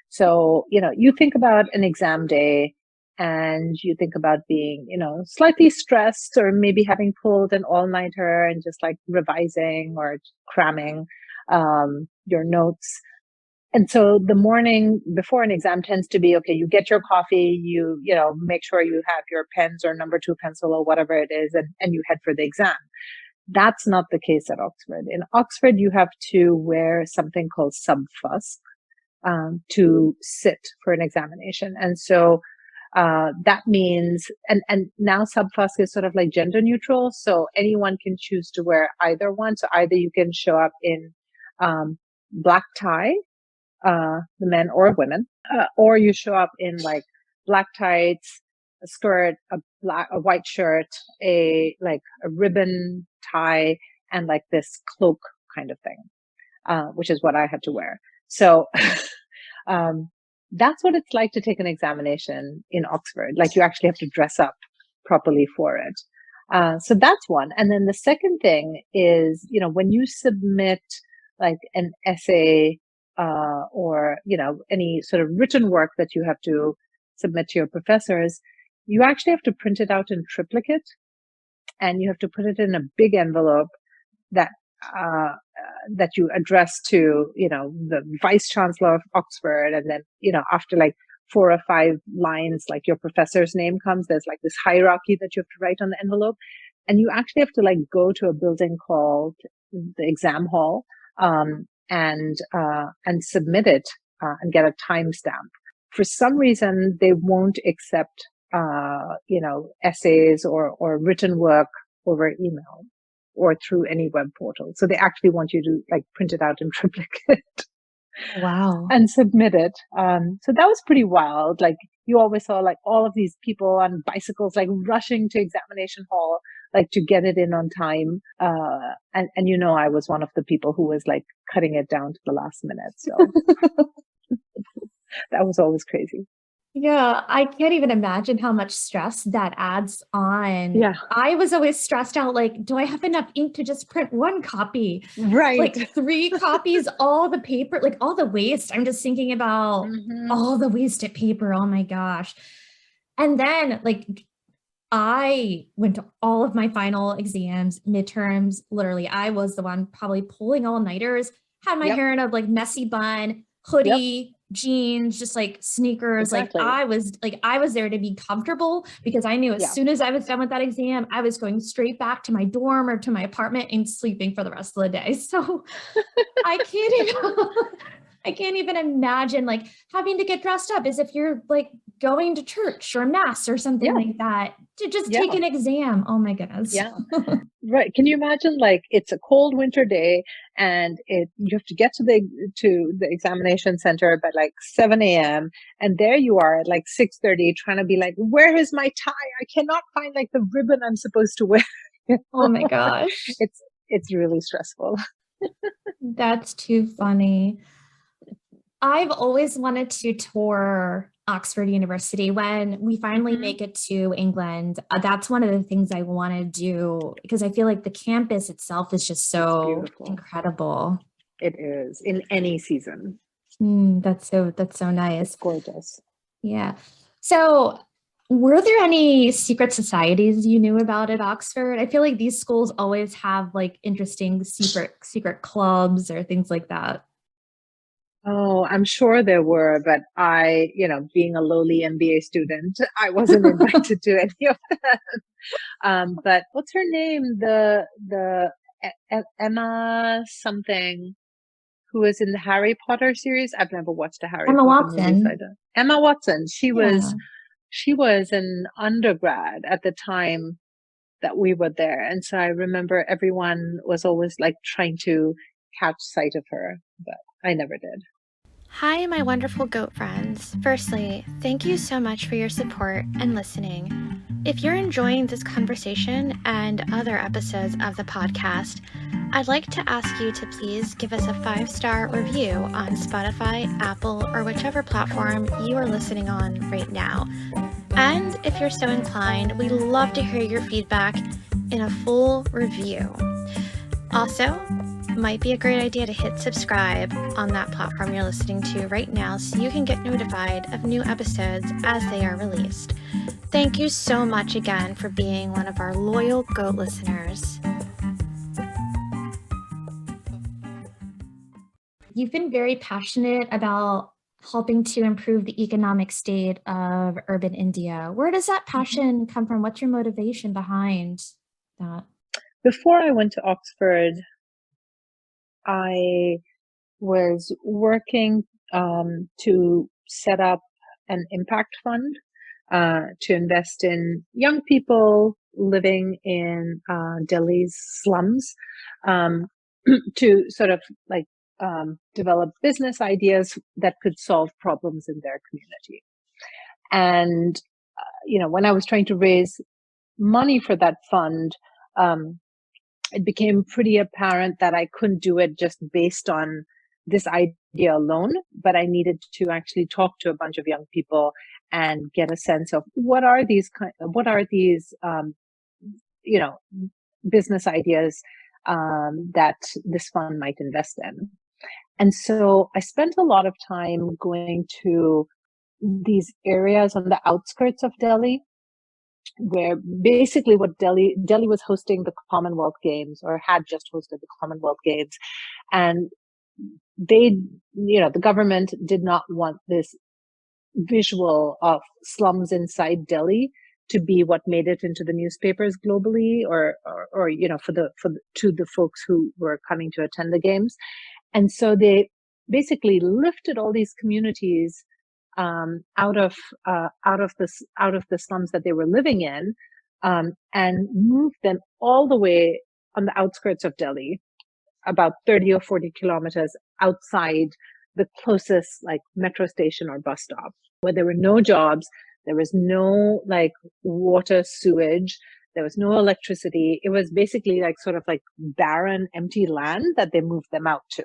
So, you think about an exam day and you think about being, slightly stressed or maybe having pulled an all-nighter and just like revising or cramming your notes. And so the morning before an exam tends to be, okay, you get your coffee, make sure you have your pens or number two pencil or whatever it is, and you head for the exam. That's not the case at Oxford. In Oxford, you have to wear something called subfus to sit for an examination. And so that means, and now subfus is sort of like gender neutral. So anyone can choose to wear either one. So either you can show up in black tie, the men or women, or you show up in like black tights, a skirt, a white shirt, a ribbon tie, and like this cloak kind of thing, which is what I had to wear. So, that's what it's like to take an examination in Oxford. Like you actually have to dress up properly for it. So that's one. And then the second thing is, when you submit like an essay, or, any sort of written work that you have to submit to your professors, you actually have to print it out in triplicate and you have to put it in a big envelope that that you address to, the vice chancellor of Oxford. And then, after like 4 or 5 lines, like your professor's name comes, there's like this hierarchy that you have to write on the envelope. And you actually have to like go to a building called the exam hall, and submit it, and get a timestamp. For some reason, they won't accept, essays or written work over email or through any web portal. So they actually want you to like print it out in triplicate Wow. and submit it. So that was pretty wild. Like you always saw like all of these people on bicycles, like rushing to examination hall, like to get it in on time. And I was one of the people who was like cutting it down to the last minute. So that was always crazy. Yeah, I can't even imagine how much stress that adds on. Yeah. I was always stressed out, like, do I have enough ink to just print one copy? Right. Like three copies, all the paper, like all the waste. I'm just thinking about Mm-hmm. all the wasted paper. Oh my gosh. And then like I went to all of my final exams, midterms. Literally, I was the one probably pulling all-nighters. had my Yep. hair in a like messy bun, Yep. hoodie, jeans, just like sneakers. Exactly. I was there to be comfortable because I knew as Yeah. soon as I was done with that exam, I was going straight back to my dorm or to my apartment and sleeping for the rest of the day. So I can't even I can't even imagine like having to get dressed up as if you're like going to church or mass or something Yeah. like that to just take Yeah. an exam. Oh my goodness. Yeah. Right. Can you imagine like it's a cold winter day and you have to get to the examination center by like 7 a.m. and there you are at like 6:30 trying to be like, where is my tie? I cannot find like the ribbon I'm supposed to wear. Oh my gosh. It's really stressful. That's too funny. I've always wanted to tour Oxford University. When we finally Hmm. make it to England, that's one of the things I want to do because I feel like the campus itself is just It's so beautiful. incredible. It is in any season. That's so It's nice. gorgeous. Yeah. So, were there any secret societies you knew about at Oxford? I feel like these schools always have like interesting secret clubs or things like that. Oh, I'm sure there were, but being a lowly MBA student, I wasn't invited to any of that. But what's her name? Emma something who was in the Harry Potter series. I've never watched the Harry Emma Potter movies. I Watson. don't. Emma Watson. Yeah. She was an undergrad at the time that we were there, and so I remember everyone was always like trying to catch sight of her, but I never did. Hi, my wonderful goat friends. Firstly, thank you so much for your support and listening. If you're enjoying this conversation and other episodes of the podcast, I'd like to ask you to please give us a 5-star review on Spotify, Apple, or whichever platform you are listening on right now. And if you're so inclined, we love to hear your feedback in a full review. Also, might be a great idea to hit subscribe on that platform you're listening to right now so you can get notified of new episodes as they are released. Thank you so much again for being one of our loyal GOAT listeners. You've been very passionate about helping to improve the economic state of urban India. Where does that Mhm. passion come from? What's your motivation behind that? Before I went to Oxford, I was working to set up an impact fund to invest in young people living in Delhi's slums um, to sort of like develop business ideas that could solve problems in their community. And, when I was trying to raise money for that fund, um, it became pretty apparent that I couldn't do it just based on this idea alone, but I needed to actually talk to a bunch of young people and get a sense of what are these, you know, business ideas that this fund might invest in. And so I spent a lot of time going to these areas on the outskirts of Delhi where basically what Delhi was hosting the Commonwealth Games or had just hosted the Commonwealth Games. And they, the government did not want this visual of slums inside Delhi to be what made it into the newspapers globally or to the folks who were coming to attend the games. And so they basically lifted all these communities out of the slums that they were living in, and moved them all the way on the outskirts of Delhi, about 30 or 40 kilometers outside the closest like metro station or bus stop, where there were no jobs, there was no like water, sewage, there was no electricity. It was basically like sort of like barren, empty land that they moved them out to.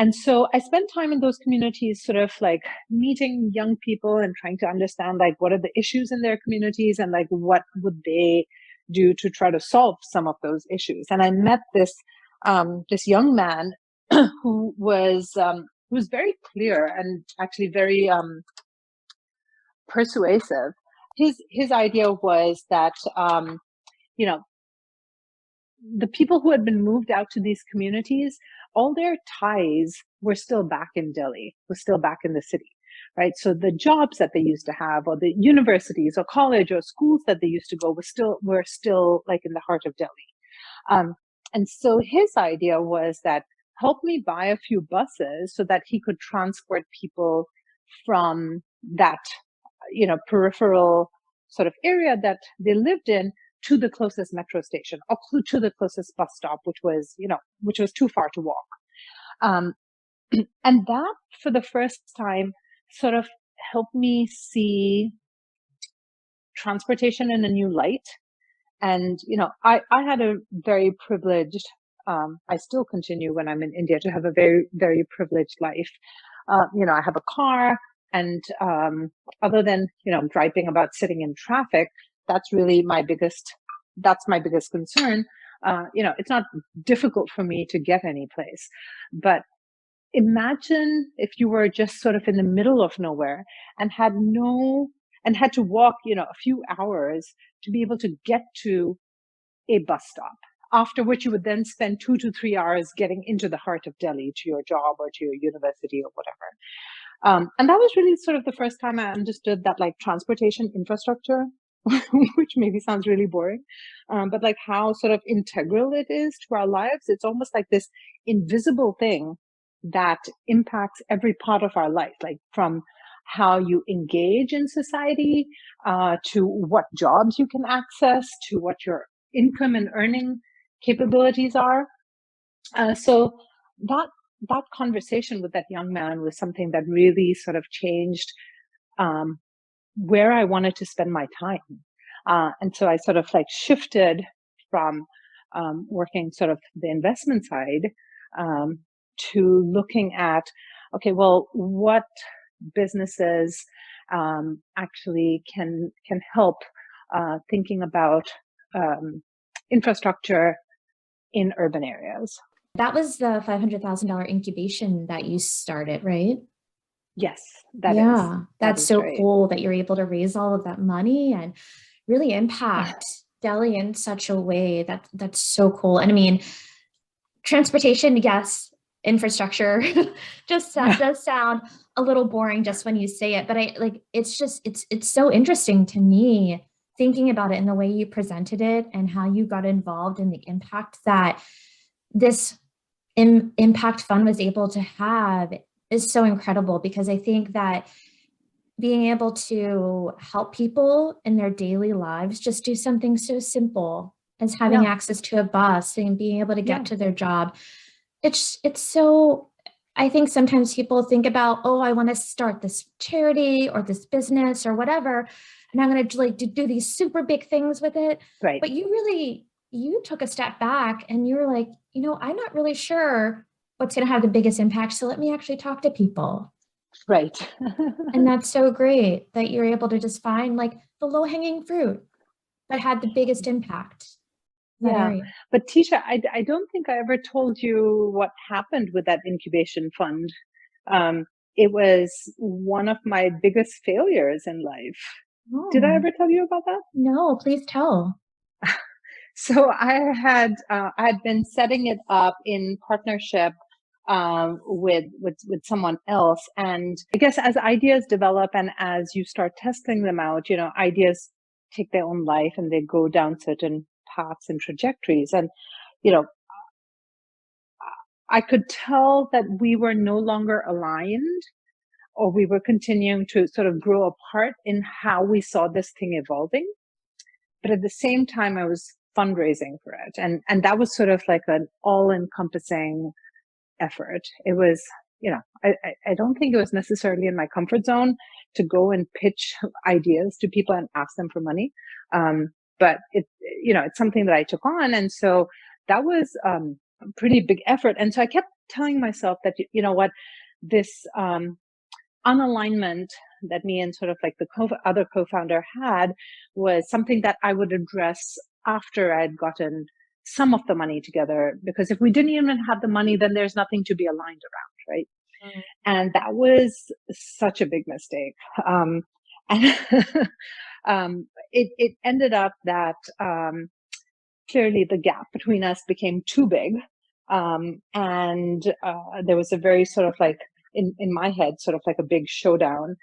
And so I spent time in those communities, sort of like meeting young people and trying to understand like what are the issues in their communities and like what would they do to try to solve some of those issues. And I met this young man who was very clear and actually very persuasive. His idea was that you know the people who had been moved out to these communities all their ties were still back in Delhi, was still back in the city, right? So the jobs that they used to have, or the universities or college or schools that they used to go were still like in the heart of Delhi. Um, and so his idea was that help me buy a few buses so that he could transport people from that, peripheral sort of area that they lived in to the closest metro station or to the closest bus stop, which was too far to walk. Um, and that, for the first time, sort of helped me see transportation in a new light. And, I had a very privileged, I still continue when I'm in India to have a very, very privileged life. I have a car, and other than, griping about sitting in traffic, that's my biggest concern. It's not difficult for me to get any place. But imagine if you were just sort of in the middle of nowhere and had to walk, a few hours to be able to get to a bus stop, after which you would then spend 2 to 3 hours getting into the heart of Delhi to your job or to your university or whatever. And that was really sort of the first time I understood that, like, transportation infrastructure, which maybe sounds really boring, but like how sort of integral it is to our lives. It's almost like this invisible thing that impacts every part of our life, like from how you engage in society, to what jobs you can access, to what your income and earning capabilities are. So that conversation with that young man was something that really sort of changed where I wanted to spend my time. And so I sort of like shifted from working sort of the investment side to looking at, okay, well, what businesses actually can help thinking about infrastructure in urban areas. That was the $500,000 incubation that you started, right? Yes, that that's is so right. cool that you're able to raise all of that money and really impact Delhi in such a way that's so cool. And I mean, transportation, yes, infrastructure just does sound a little boring just when you say it, but it's so interesting to me thinking about it in the way you presented it and how you got involved in the impact that this impact fund was able to have is so incredible, because I think that being able to help people in their daily lives just do something so simple as having access to a bus and being able to get to their job. It's so, I think sometimes people think about, oh, I want to start this charity or this business or whatever, and I'm going to like do these super big things with it. Right. But you took a step back and you were like, I'm not really sure what's going to have the biggest impact. So let me actually talk to people. Right. And that's so great that you're able to just find like the low hanging fruit that had the biggest impact. Yeah. But Tisha, I don't think I ever told you what happened with that incubation fund. It was one of my biggest failures in life. Oh. Did I ever tell you about that? No, please tell. So I had been setting it up in partnership with someone else, and I guess as ideas develop and as you start testing them out, ideas take their own life and they go down certain paths and trajectories. And I could tell that we were no longer aligned, or we were continuing to sort of grow apart in how we saw this thing evolving. But at the same time, I was fundraising for it. And that was sort of like an all-encompassing effort. It was, I don't think it was necessarily in my comfort zone to go and pitch ideas to people and ask them for money. But it's something that I took on. And so that was a pretty big effort. And so I kept telling myself that, this unalignment that me and sort of like the other co-founder had was something that I would address after I'd gotten some of the money together, because if we didn't even have the money, then there's nothing to be aligned around, right? Mm. And that was such a big mistake. It ended up that clearly the gap between us became too big. And there was a very sort of like, in my head, sort of like a big showdown,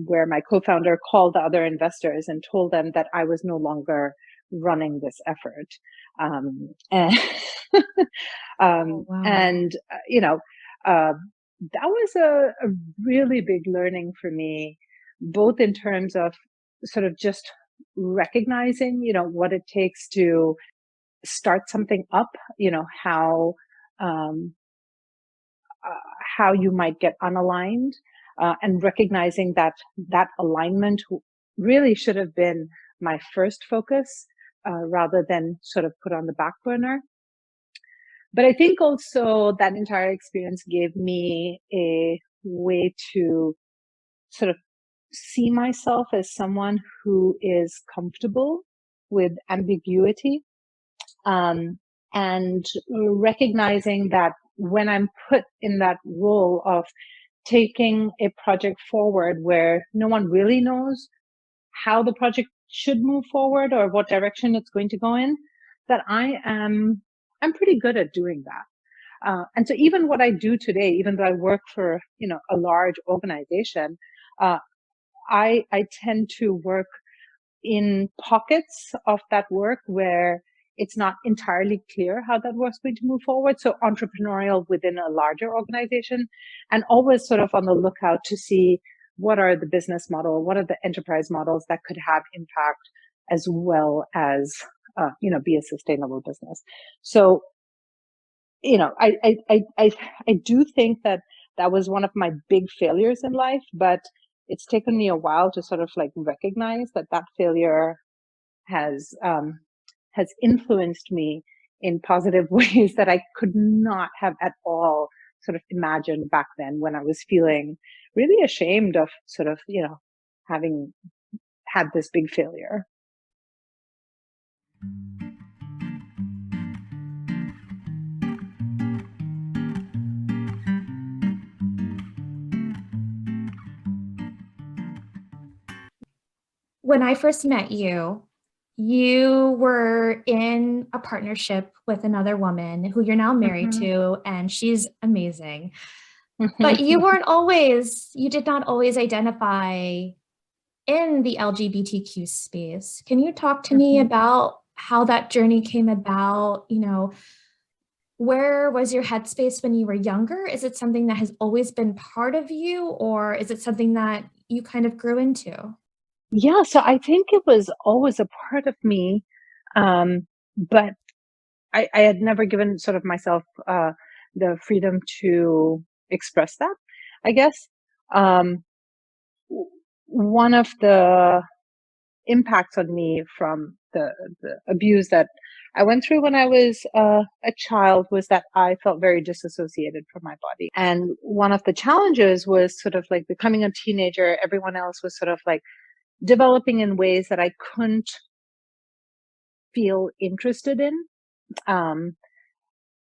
where my co-founder called the other investors and told them that I was no longer running this effort. And Oh, wow. you know, that was a really big learning for me, both in terms of sort of just recognizing, what it takes to start something up, how, um, how you might get unaligned, and recognizing that that alignment really should have been my first focus, rather than sort of put on the back burner. But I think also that entire experience gave me a way to sort of see myself as someone who is comfortable with ambiguity, and recognizing that when I'm put in that role of taking a project forward where no one really knows how the project should move forward or what direction it's going to go in, that I'm pretty good at doing that. And so even what I do today, even though I work for, a large organization, uh, I tend to work in pockets of that work where it's not entirely clear how that work's going to move forward. So entrepreneurial within a larger organization, and always sort of on the lookout to see what are the business model, what are the enterprise models that could have impact as well as, be a sustainable business. So, I do think that that was one of my big failures in life, but it's taken me a while to sort of like recognize that that failure has has influenced me in positive ways that I could not have at all sort of imagined back then, when I was feeling really ashamed of sort of, having had this big failure. When I first met you, you were in a partnership with another woman who you're now married Hmm. to, and she's amazing. But you did not always identify in the LGBTQ space. Can you talk to me Hmm. about how that journey came about? Where was your headspace when you were younger? Is it something that has always been part of you, or is it something that you kind of grew into? Yeah, so I think it was always a part of me, but I had never given sort of myself the freedom to express that, I guess. Um, One of the impacts on me from the abuse that I went through when I was a child was that I felt very disassociated from my body. And one of the challenges was sort of like becoming a teenager. Everyone else was sort of like developing in ways that I couldn't feel interested in. Um,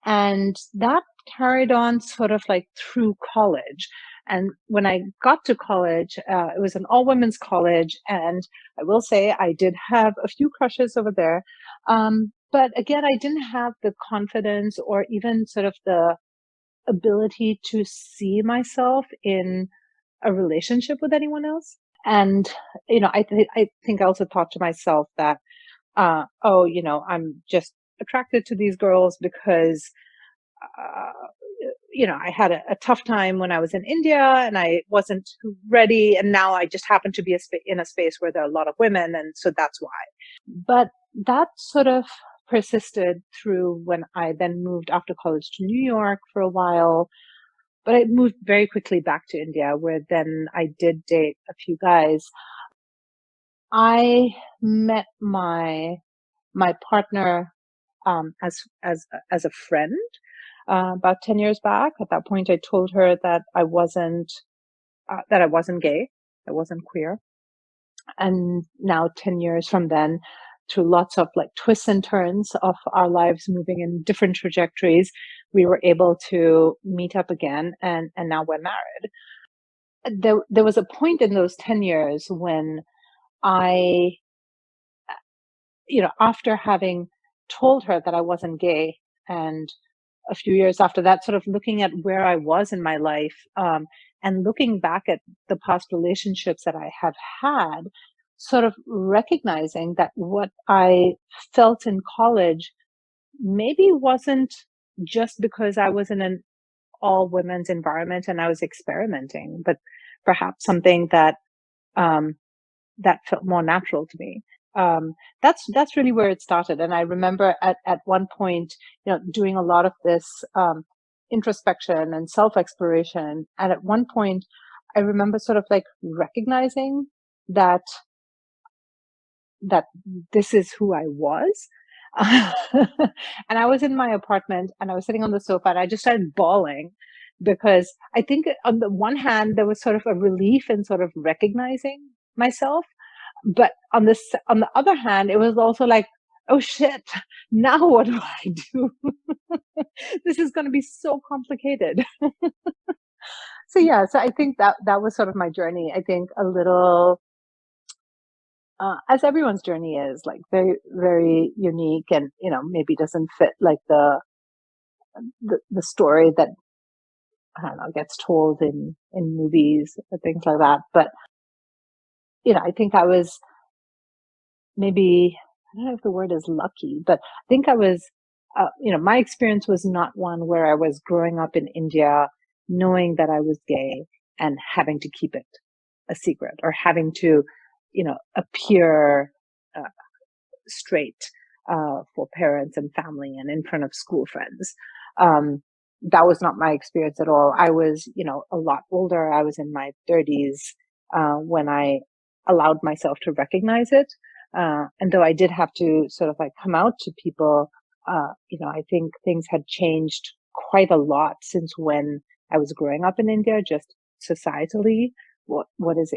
and that carried on sort of like through college. And when I got to college, it was an all women's college. And I will say I did have a few crushes over there. But again, I didn't have the confidence or even sort of the ability to see myself in a relationship with anyone else. And, I think I also thought to myself that, oh, I'm just attracted to these girls because uh, I had a tough time when I was in India and I wasn't ready. And now I just happen to be in a space where there are a lot of women. And so that's why. But that sort of persisted through when I then moved after college to New York for a while. But I moved very quickly back to India, where then I did date a few guys. I met my partner, as a friend, about 10 years back. At that point, I told her that I wasn't gay, I wasn't queer. And now 10 years from then, through lots of like twists and turns of our lives moving in different trajectories, we were able to meet up again, and now we're married. There was a point in those 10 years when I, after having told her that I wasn't gay and a few years after that, sort of looking at where I was in my life, and looking back at the past relationships that I have had, sort of recognizing that what I felt in college maybe wasn't just because I was in an all women's environment and I was experimenting, but perhaps something that um, that felt more natural to me. That's really where it started. And I remember at one point, doing a lot of this introspection and self exploration. And at one point, I remember sort of like recognizing that that this is who I was. And I was in my apartment and I was sitting on the sofa and I just started bawling because I think on the one hand, there was sort of a relief in sort of recognizing myself. But on the other hand, it was also like, oh shit, now what do I do? This is going to be so complicated. So yeah, so I think that was sort of my journey. I think a little as everyone's journey is, like very, very unique, and maybe doesn't fit like the story that, I don't know, gets told in movies or things like that. But I think I was maybe, I don't know if the word is lucky, but I think I was, my experience was not one where I was growing up in India knowing that I was gay and having to keep it a secret, or having to, appear uh, straight for parents and family and in front of school friends. Um, that was not my experience at all. I was, a lot older. I was in my 30s when I allowed myself to recognize it. And though I did have to sort of like come out to people, I think things had changed quite a lot since when I was growing up in India, just societally, what is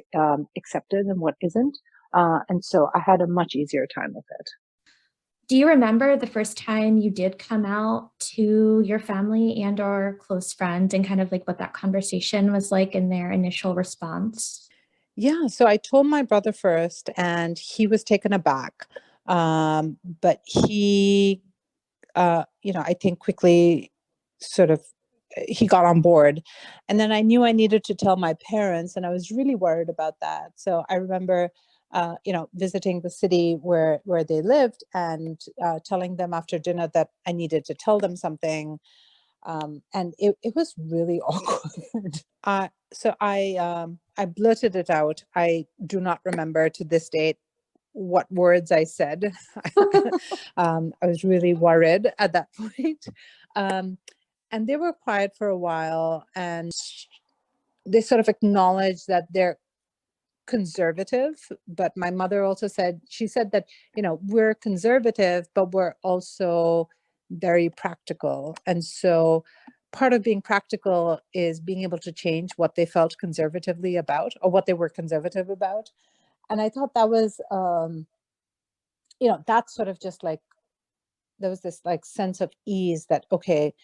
accepted and what isn't. And so I had a much easier time with it. Do you remember the first time you did come out to your family and or close friends, and kind of like what that conversation was like and their initial response? Yeah, so I told my brother first, and he was taken aback. But he, I think quickly sort of he got on board. And then I knew I needed to tell my parents, and I was really worried about that. So I remember, visiting the city where they lived, and telling them after dinner that I needed to tell them something. And it was really awkward. I blurted it out. I do not remember to this date what words I said. I was really worried at that point. Um, and they were quiet for a while, and they sort of acknowledged that they're conservative. But my mother also said, she said that, we're conservative, but we're also very practical. And so part of being practical is being able to change what they felt conservatively about, or what they were conservative about. And I thought that was, that's sort of just like, there was this like sense of ease that, okay,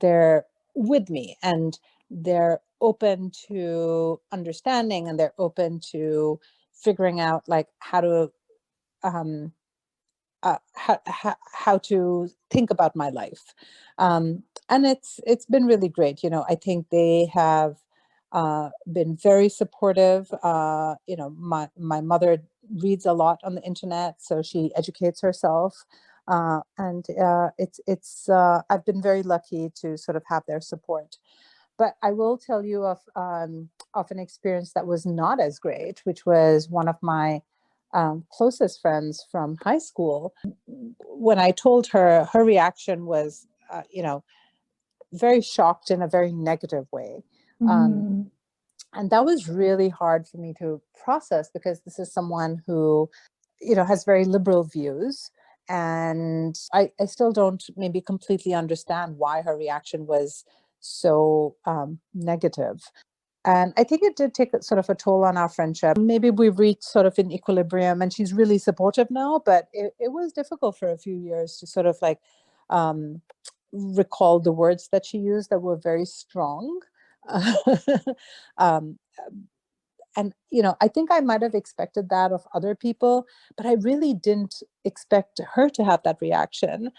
they're with me, and they're open to understanding, and they're open to figuring out like how to um how to think about my life. And it's been really great. I think they have been very supportive. My mother reads a lot on the internet, so she educates herself. And it's I've been very lucky to sort of have their support. But I will tell you of an experience that was not as great, which was one of my closest friends from high school. When I told her, her reaction was, very shocked in a very negative way. Um, Mhm. and that was really hard for me to process, because this is someone who, has very liberal views. And I still don't maybe completely understand why her reaction was so negative. And I think it did take sort of a toll on our friendship. Maybe we've reached sort of an equilibrium, and she's really supportive now, but it was difficult for a few years to sort of like um, recall the words that she used that were very strong. um, and I think I might have expected that of other people, but I really didn't expect her to have that reaction,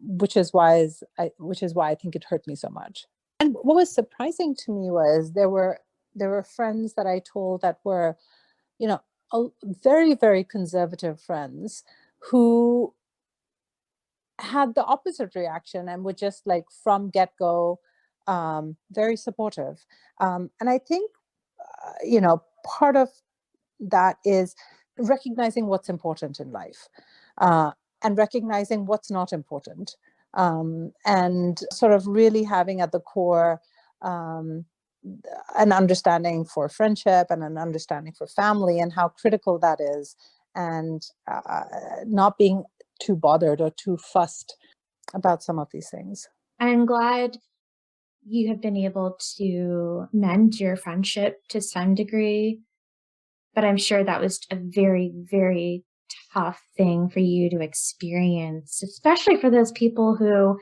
which is why I think it hurt me so much. And what was surprising to me was there were friends that I told that were, very, very conservative friends who had the opposite reaction and were just like from get-go very supportive. And I think, part of that is recognizing what's important in life, and recognizing what's not important, and sort of really having at the core um, an understanding for friendship and an understanding for family and how critical that is, and not being too bothered or too fussed about some of these things. I'm glad you have been able to mend your friendship to some degree, but I'm sure that was a very, very tough thing for you to experience, especially for those people who,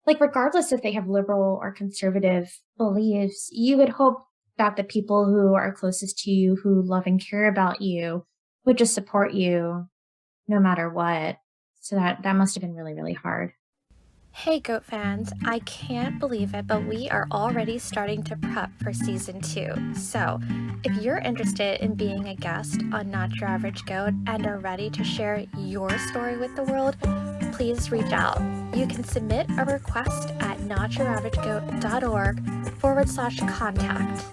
like, regardless if they have liberal or conservative beliefs, you would hope that the people who are closest to you, who love and care about you, would just support you no matter what. So that must have been really, really hard. Hey, Goat fans, I can't believe it, but we are already starting to prep for season 2. So, if you're interested in being a guest on Not Your Average Goat and are ready to share your story with the world, please reach out. You can submit a request at notyouraveragegoat.org/contact.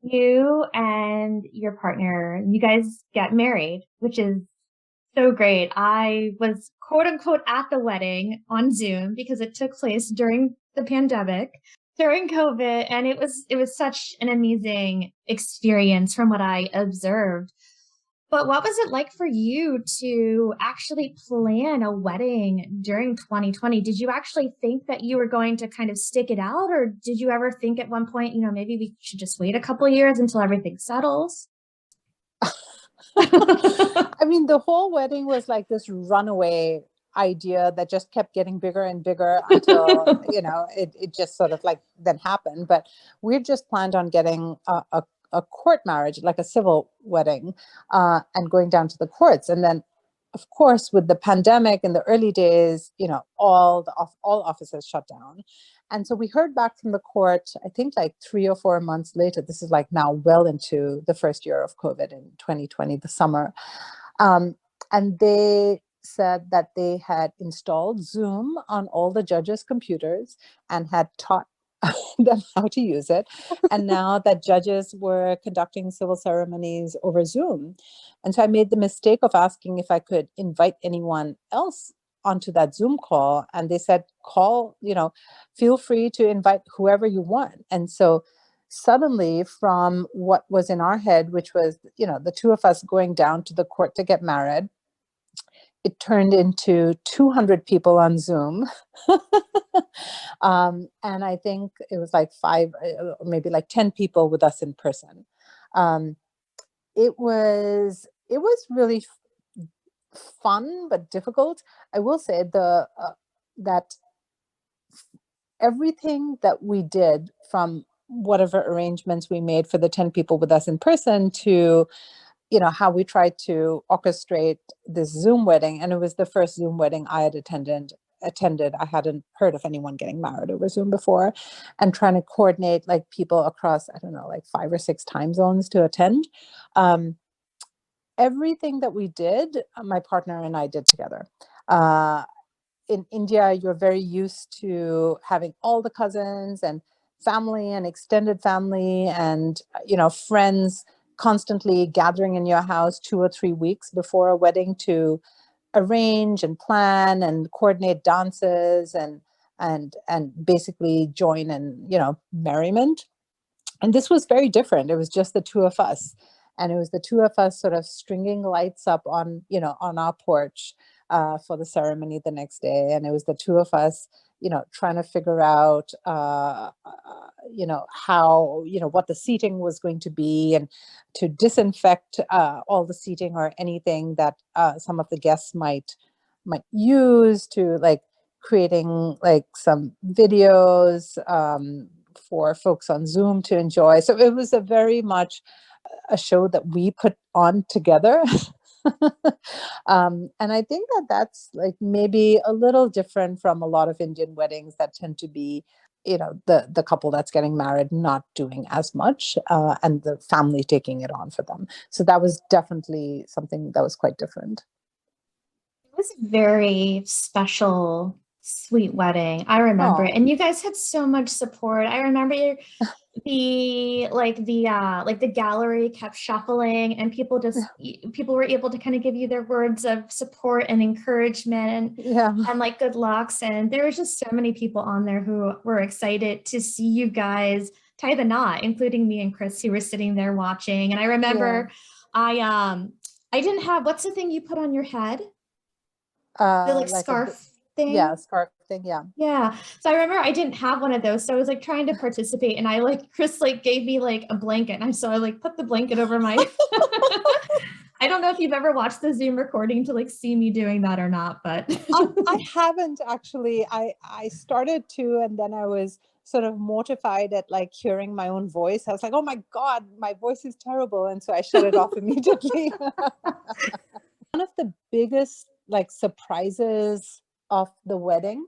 You and your partner, you guys get married, which is so great. I was quote unquote at the wedding on Zoom because it took place during the pandemic, during COVID, and it was such an amazing experience from what I observed. But what was it like for you to actually plan a wedding during 2020? Did you actually think that you were going to kind of stick it out, or did you ever think at one point, maybe we should just wait a couple of years until everything settles? I mean, the whole wedding was like this runaway idea that just kept getting bigger and bigger until, it just sort of like then happened. But we just planned on getting a court marriage, like a civil wedding, and going down to the courts. And then, of course, with the pandemic in the early days, all offices shut down. And so we heard back from the court, I think like 3 or 4 months later. This is like now well into the first year of COVID in 2020, the summer. And they said that they had installed Zoom on all the judges' computers and had taught them how to use it. And now that judges were conducting civil ceremonies over Zoom. And so I made the mistake of asking if I could invite anyone else onto that Zoom call. And they said, feel free to invite whoever you want. And so suddenly, from what was in our head, which was, the two of us going down to the court to get married, it turned into 200 people on Zoom. And I think it was like 5, maybe like 10 people with us in person. It was really fun, but difficult. I will say that everything that we did, from whatever arrangements we made for the 10 people with us in person to how we tried to orchestrate this Zoom wedding. And it was the first Zoom wedding I had attended. I hadn't heard of anyone getting married over Zoom before, and trying to coordinate like people across, I don't know, like 5 or 6 time zones to attend. Everything that we did, my partner and I did together. In India, you're very used to having all the cousins and family and extended family and, friends constantly gathering in your house 2 or 3 weeks before a wedding to arrange and plan and coordinate dances and basically join in, merriment. And this was very different. It was just the two of us. And it was the two of us sort of stringing lights up on our porch for the ceremony the next day. And it was the two of us, trying to figure out, how, what the seating was going to be, and to disinfect all the seating or anything that some of the guests might use, to like creating like some videos for folks on Zoom to enjoy. So it was a very much a show that we put on together. And I think that that's like maybe a little different from a lot of Indian weddings that tend to be, the couple that's getting married not doing as much, and the family taking it on for them. So that was definitely something that was quite different. It was a very special, sweet wedding. I remember Oh, it. And you guys had so much support. I remember the gallery kept shuffling and people were able to kind of give you their words of support and encouragement yeah. and like good lucks. And there was just so many people on there who were excited to see you guys tie the knot, including me and Chris, who were sitting there watching. And I Yeah. remember I didn't have, what's the thing you put on your head? The like Like scarf yeah, thing. scarf thing. Yeah. Yeah. So I remember I didn't have one of those. So I was like trying to participate and I like Chris like gave me like a blanket. And so I like put the blanket over my I don't know if you've ever watched the Zoom recording to like see me doing that or not, but I haven't actually. I started to, and then I was sort of mortified at like hearing my own voice. I was like, oh my God, my voice is terrible. And so I shut it off immediately. One of the biggest like surprises of the wedding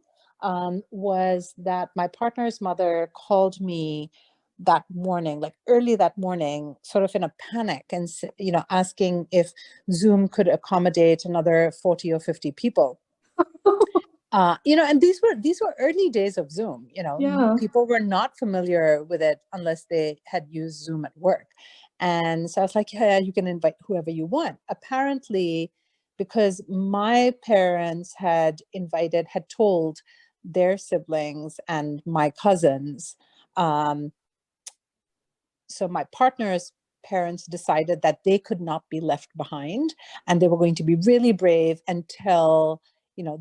was that my partner's mother called me that morning, like early that morning, sort of in a panic, and asking if Zoom could accommodate another 40 or 50 people. And these were early days of Zoom. yeah. People were not familiar with it unless they had used Zoom at work. And so I was like, yeah, you can invite whoever you want. Apparently, because my parents had told their siblings and my cousins, so my partner's parents decided that they could not be left behind, and they were going to be really brave and tell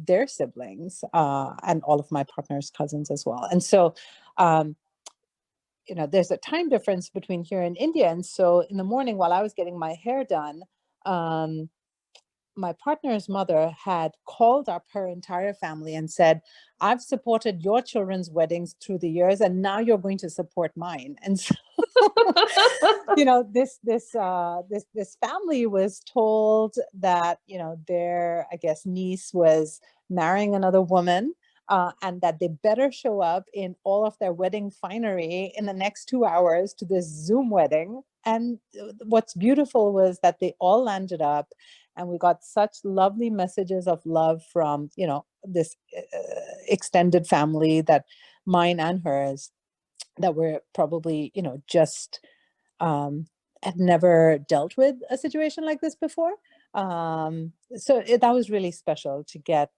their siblings, and all of my partner's cousins as well. And so there's a time difference between here and India, and so in the morning while I was getting my hair done, my partner's mother had called up her entire family and said, I've supported your children's weddings through the years, and now you're going to support mine. And so this family was told that their, I guess, niece was marrying another woman, and that they better show up in all of their wedding finery in the next 2 hours to this Zoom wedding. And what's beautiful was that they all landed up, and we got such lovely messages of love from this extended family, that mine and hers, that were probably just had never dealt with a situation like this before. That was really special to get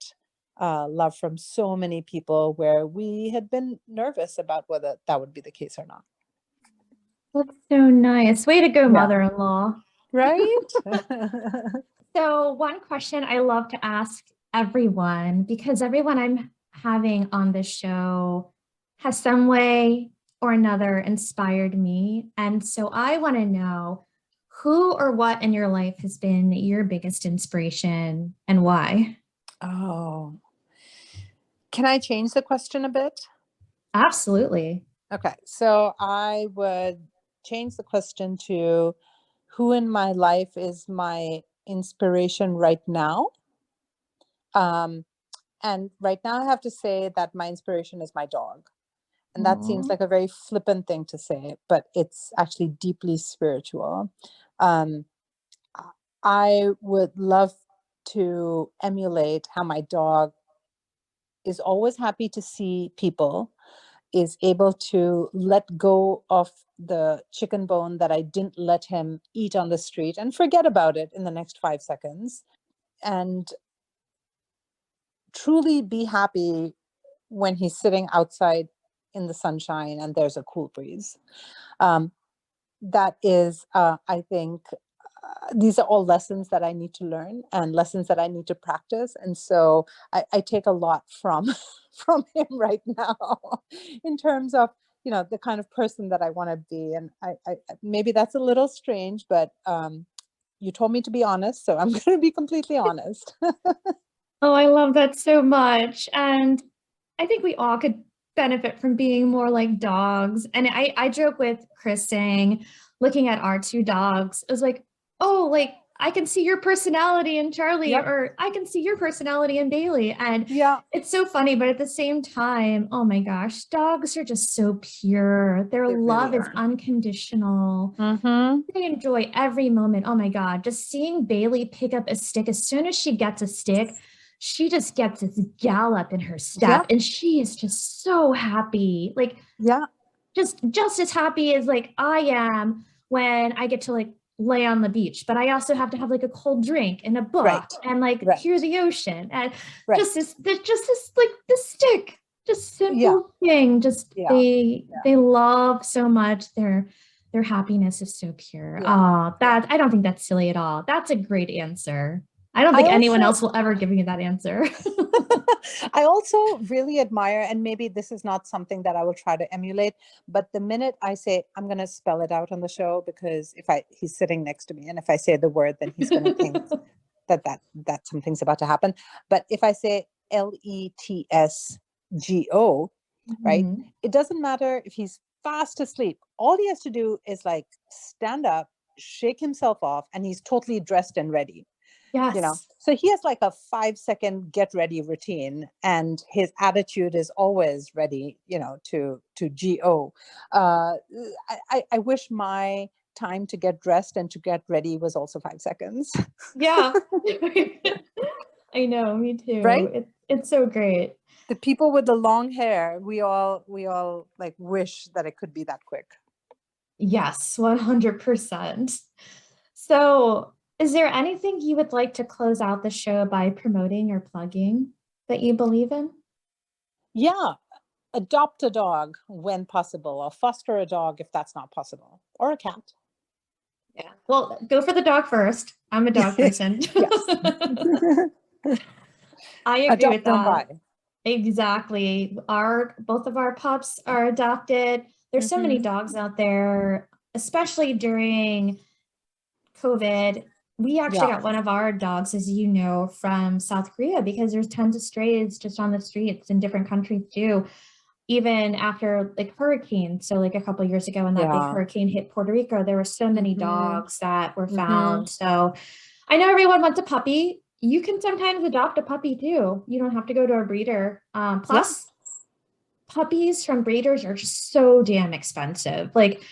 love from so many people, where we had been nervous about whether that would be the case or not. That's so nice. Way to go, Yeah. mother-in-law. Right? So one question I love to ask everyone, because everyone I'm having on this show has some way or another inspired me. And so I want to know who or what in your life has been your biggest inspiration and why? Oh, can I change the question a bit? Absolutely. Okay, so I would change the question to, who in my life is my inspiration right now? And right now I have to say that my inspiration is my dog. And that seems Aw. like a very flippant thing to say, but it's actually deeply spiritual. Um, I would love to emulate how my dog is always happy to see people, is able to let go of the chicken bone that I didn't let him eat on the street and forget about it in the next 5 seconds, and truly be happy when he's sitting outside in the sunshine and there's a cool breeze. Um, that is, I think, these are all lessons that I need to learn and lessons that I need to practice. And so I take a lot from from him right now in terms of the kind of person that I want to be. And I maybe that's a little strange, but you told me to be honest, so I'm going to be completely honest. Oh, I love that so much. And I think we all could benefit from being more like dogs. And I joke with Chris saying, looking at our two dogs, it was like, oh, like I can see your personality in Charlie, Yep. or I can see your personality in Bailey. And Yeah. it's so funny, but at the same time, oh my gosh, dogs are just so pure. Their They really love is are. unconditional. Mm-hmm. They enjoy every moment. Oh my God, just seeing Bailey pick up a stick, as soon as she gets a stick, she just gets this gallop in her step Yeah. and she is just so happy. Like Yeah. just as happy as like I am when I get to like lay on the beach, but I also have to have like a cold drink and a book Right. and like Right. hear the ocean and Right. just this like this stick, just simple thing. Just Yeah. they love so much. Their happiness is so pure. Yeah. Oh, that I don't think that's silly at all. That's a great answer. I don't think anyone else will ever give me that answer. I also really admire, and maybe this is not something that I will try to emulate, but the minute I say, I'm going to spell it out on the show, because he's sitting next to me, and if I say the word, then he's going to think that something's about to happen. But if I say LETSGO, right? Mhm. It doesn't matter if he's fast asleep. All he has to do is like stand up, shake himself off, and he's totally dressed and ready. Yes. So he has like a 5-second get ready routine, and his attitude is always ready, to go. I wish my time to get dressed and to get ready was also 5 seconds. Yeah. I know, me too. Right? It's so great. The people with the long hair, we all like wish that it could be that quick. Yes, 100%. So, is there anything you would like to close out the show by promoting or plugging that you believe in? Yeah. Adopt a dog when possible, or foster a dog if that's not possible, or a cat. Yeah. Well, go for the dog first. I'm a dog person. I agree Adopt, with don't that. buy. Exactly. Both of our pups are adopted. There's so many dogs out there, especially during COVID. We actually got one of our dogs, as you know, from South Korea, because there's tons of strays just on the streets in different countries too. Even after like hurricanes, so like a couple of years ago when that big hurricane hit Puerto Rico, there were so many dogs that were found. So I know everyone wants a puppy. You can sometimes adopt a puppy too. You don't have to go to a breeder. Plus, puppies from breeders are just so damn expensive. Like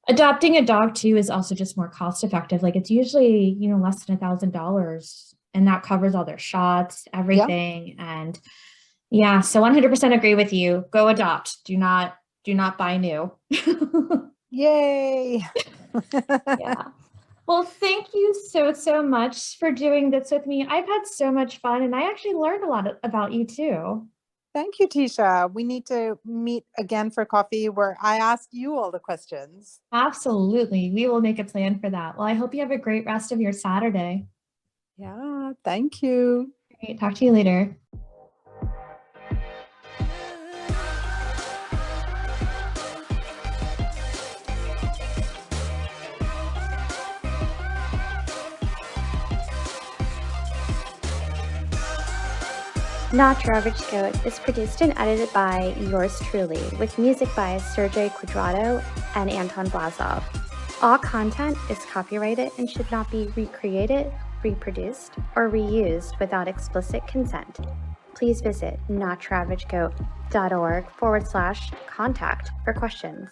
adopting a dog too is also just more cost effective. Like it's usually, less than $1,000, and that covers all their shots, everything. And yeah, so 100% agree with you. Go adopt. Do not buy new. Yay. Yeah. Well, thank you so much for doing this with me. I've had so much fun, and I actually learned a lot about you too. Thank you, Tisha. We need to meet again for coffee where I ask you all the questions. Absolutely. We will make a plan for that. Well, I hope you have a great rest of your Saturday. Yeah, thank you. Great. Talk to you later. Not Your Average Goat is produced and edited by yours truly, with music by Sergey Quadrado and Anton Blazov. All content is copyrighted and should not be recreated, reproduced, or reused without explicit consent. Please visit notyouraveragegoat.org/contact for questions.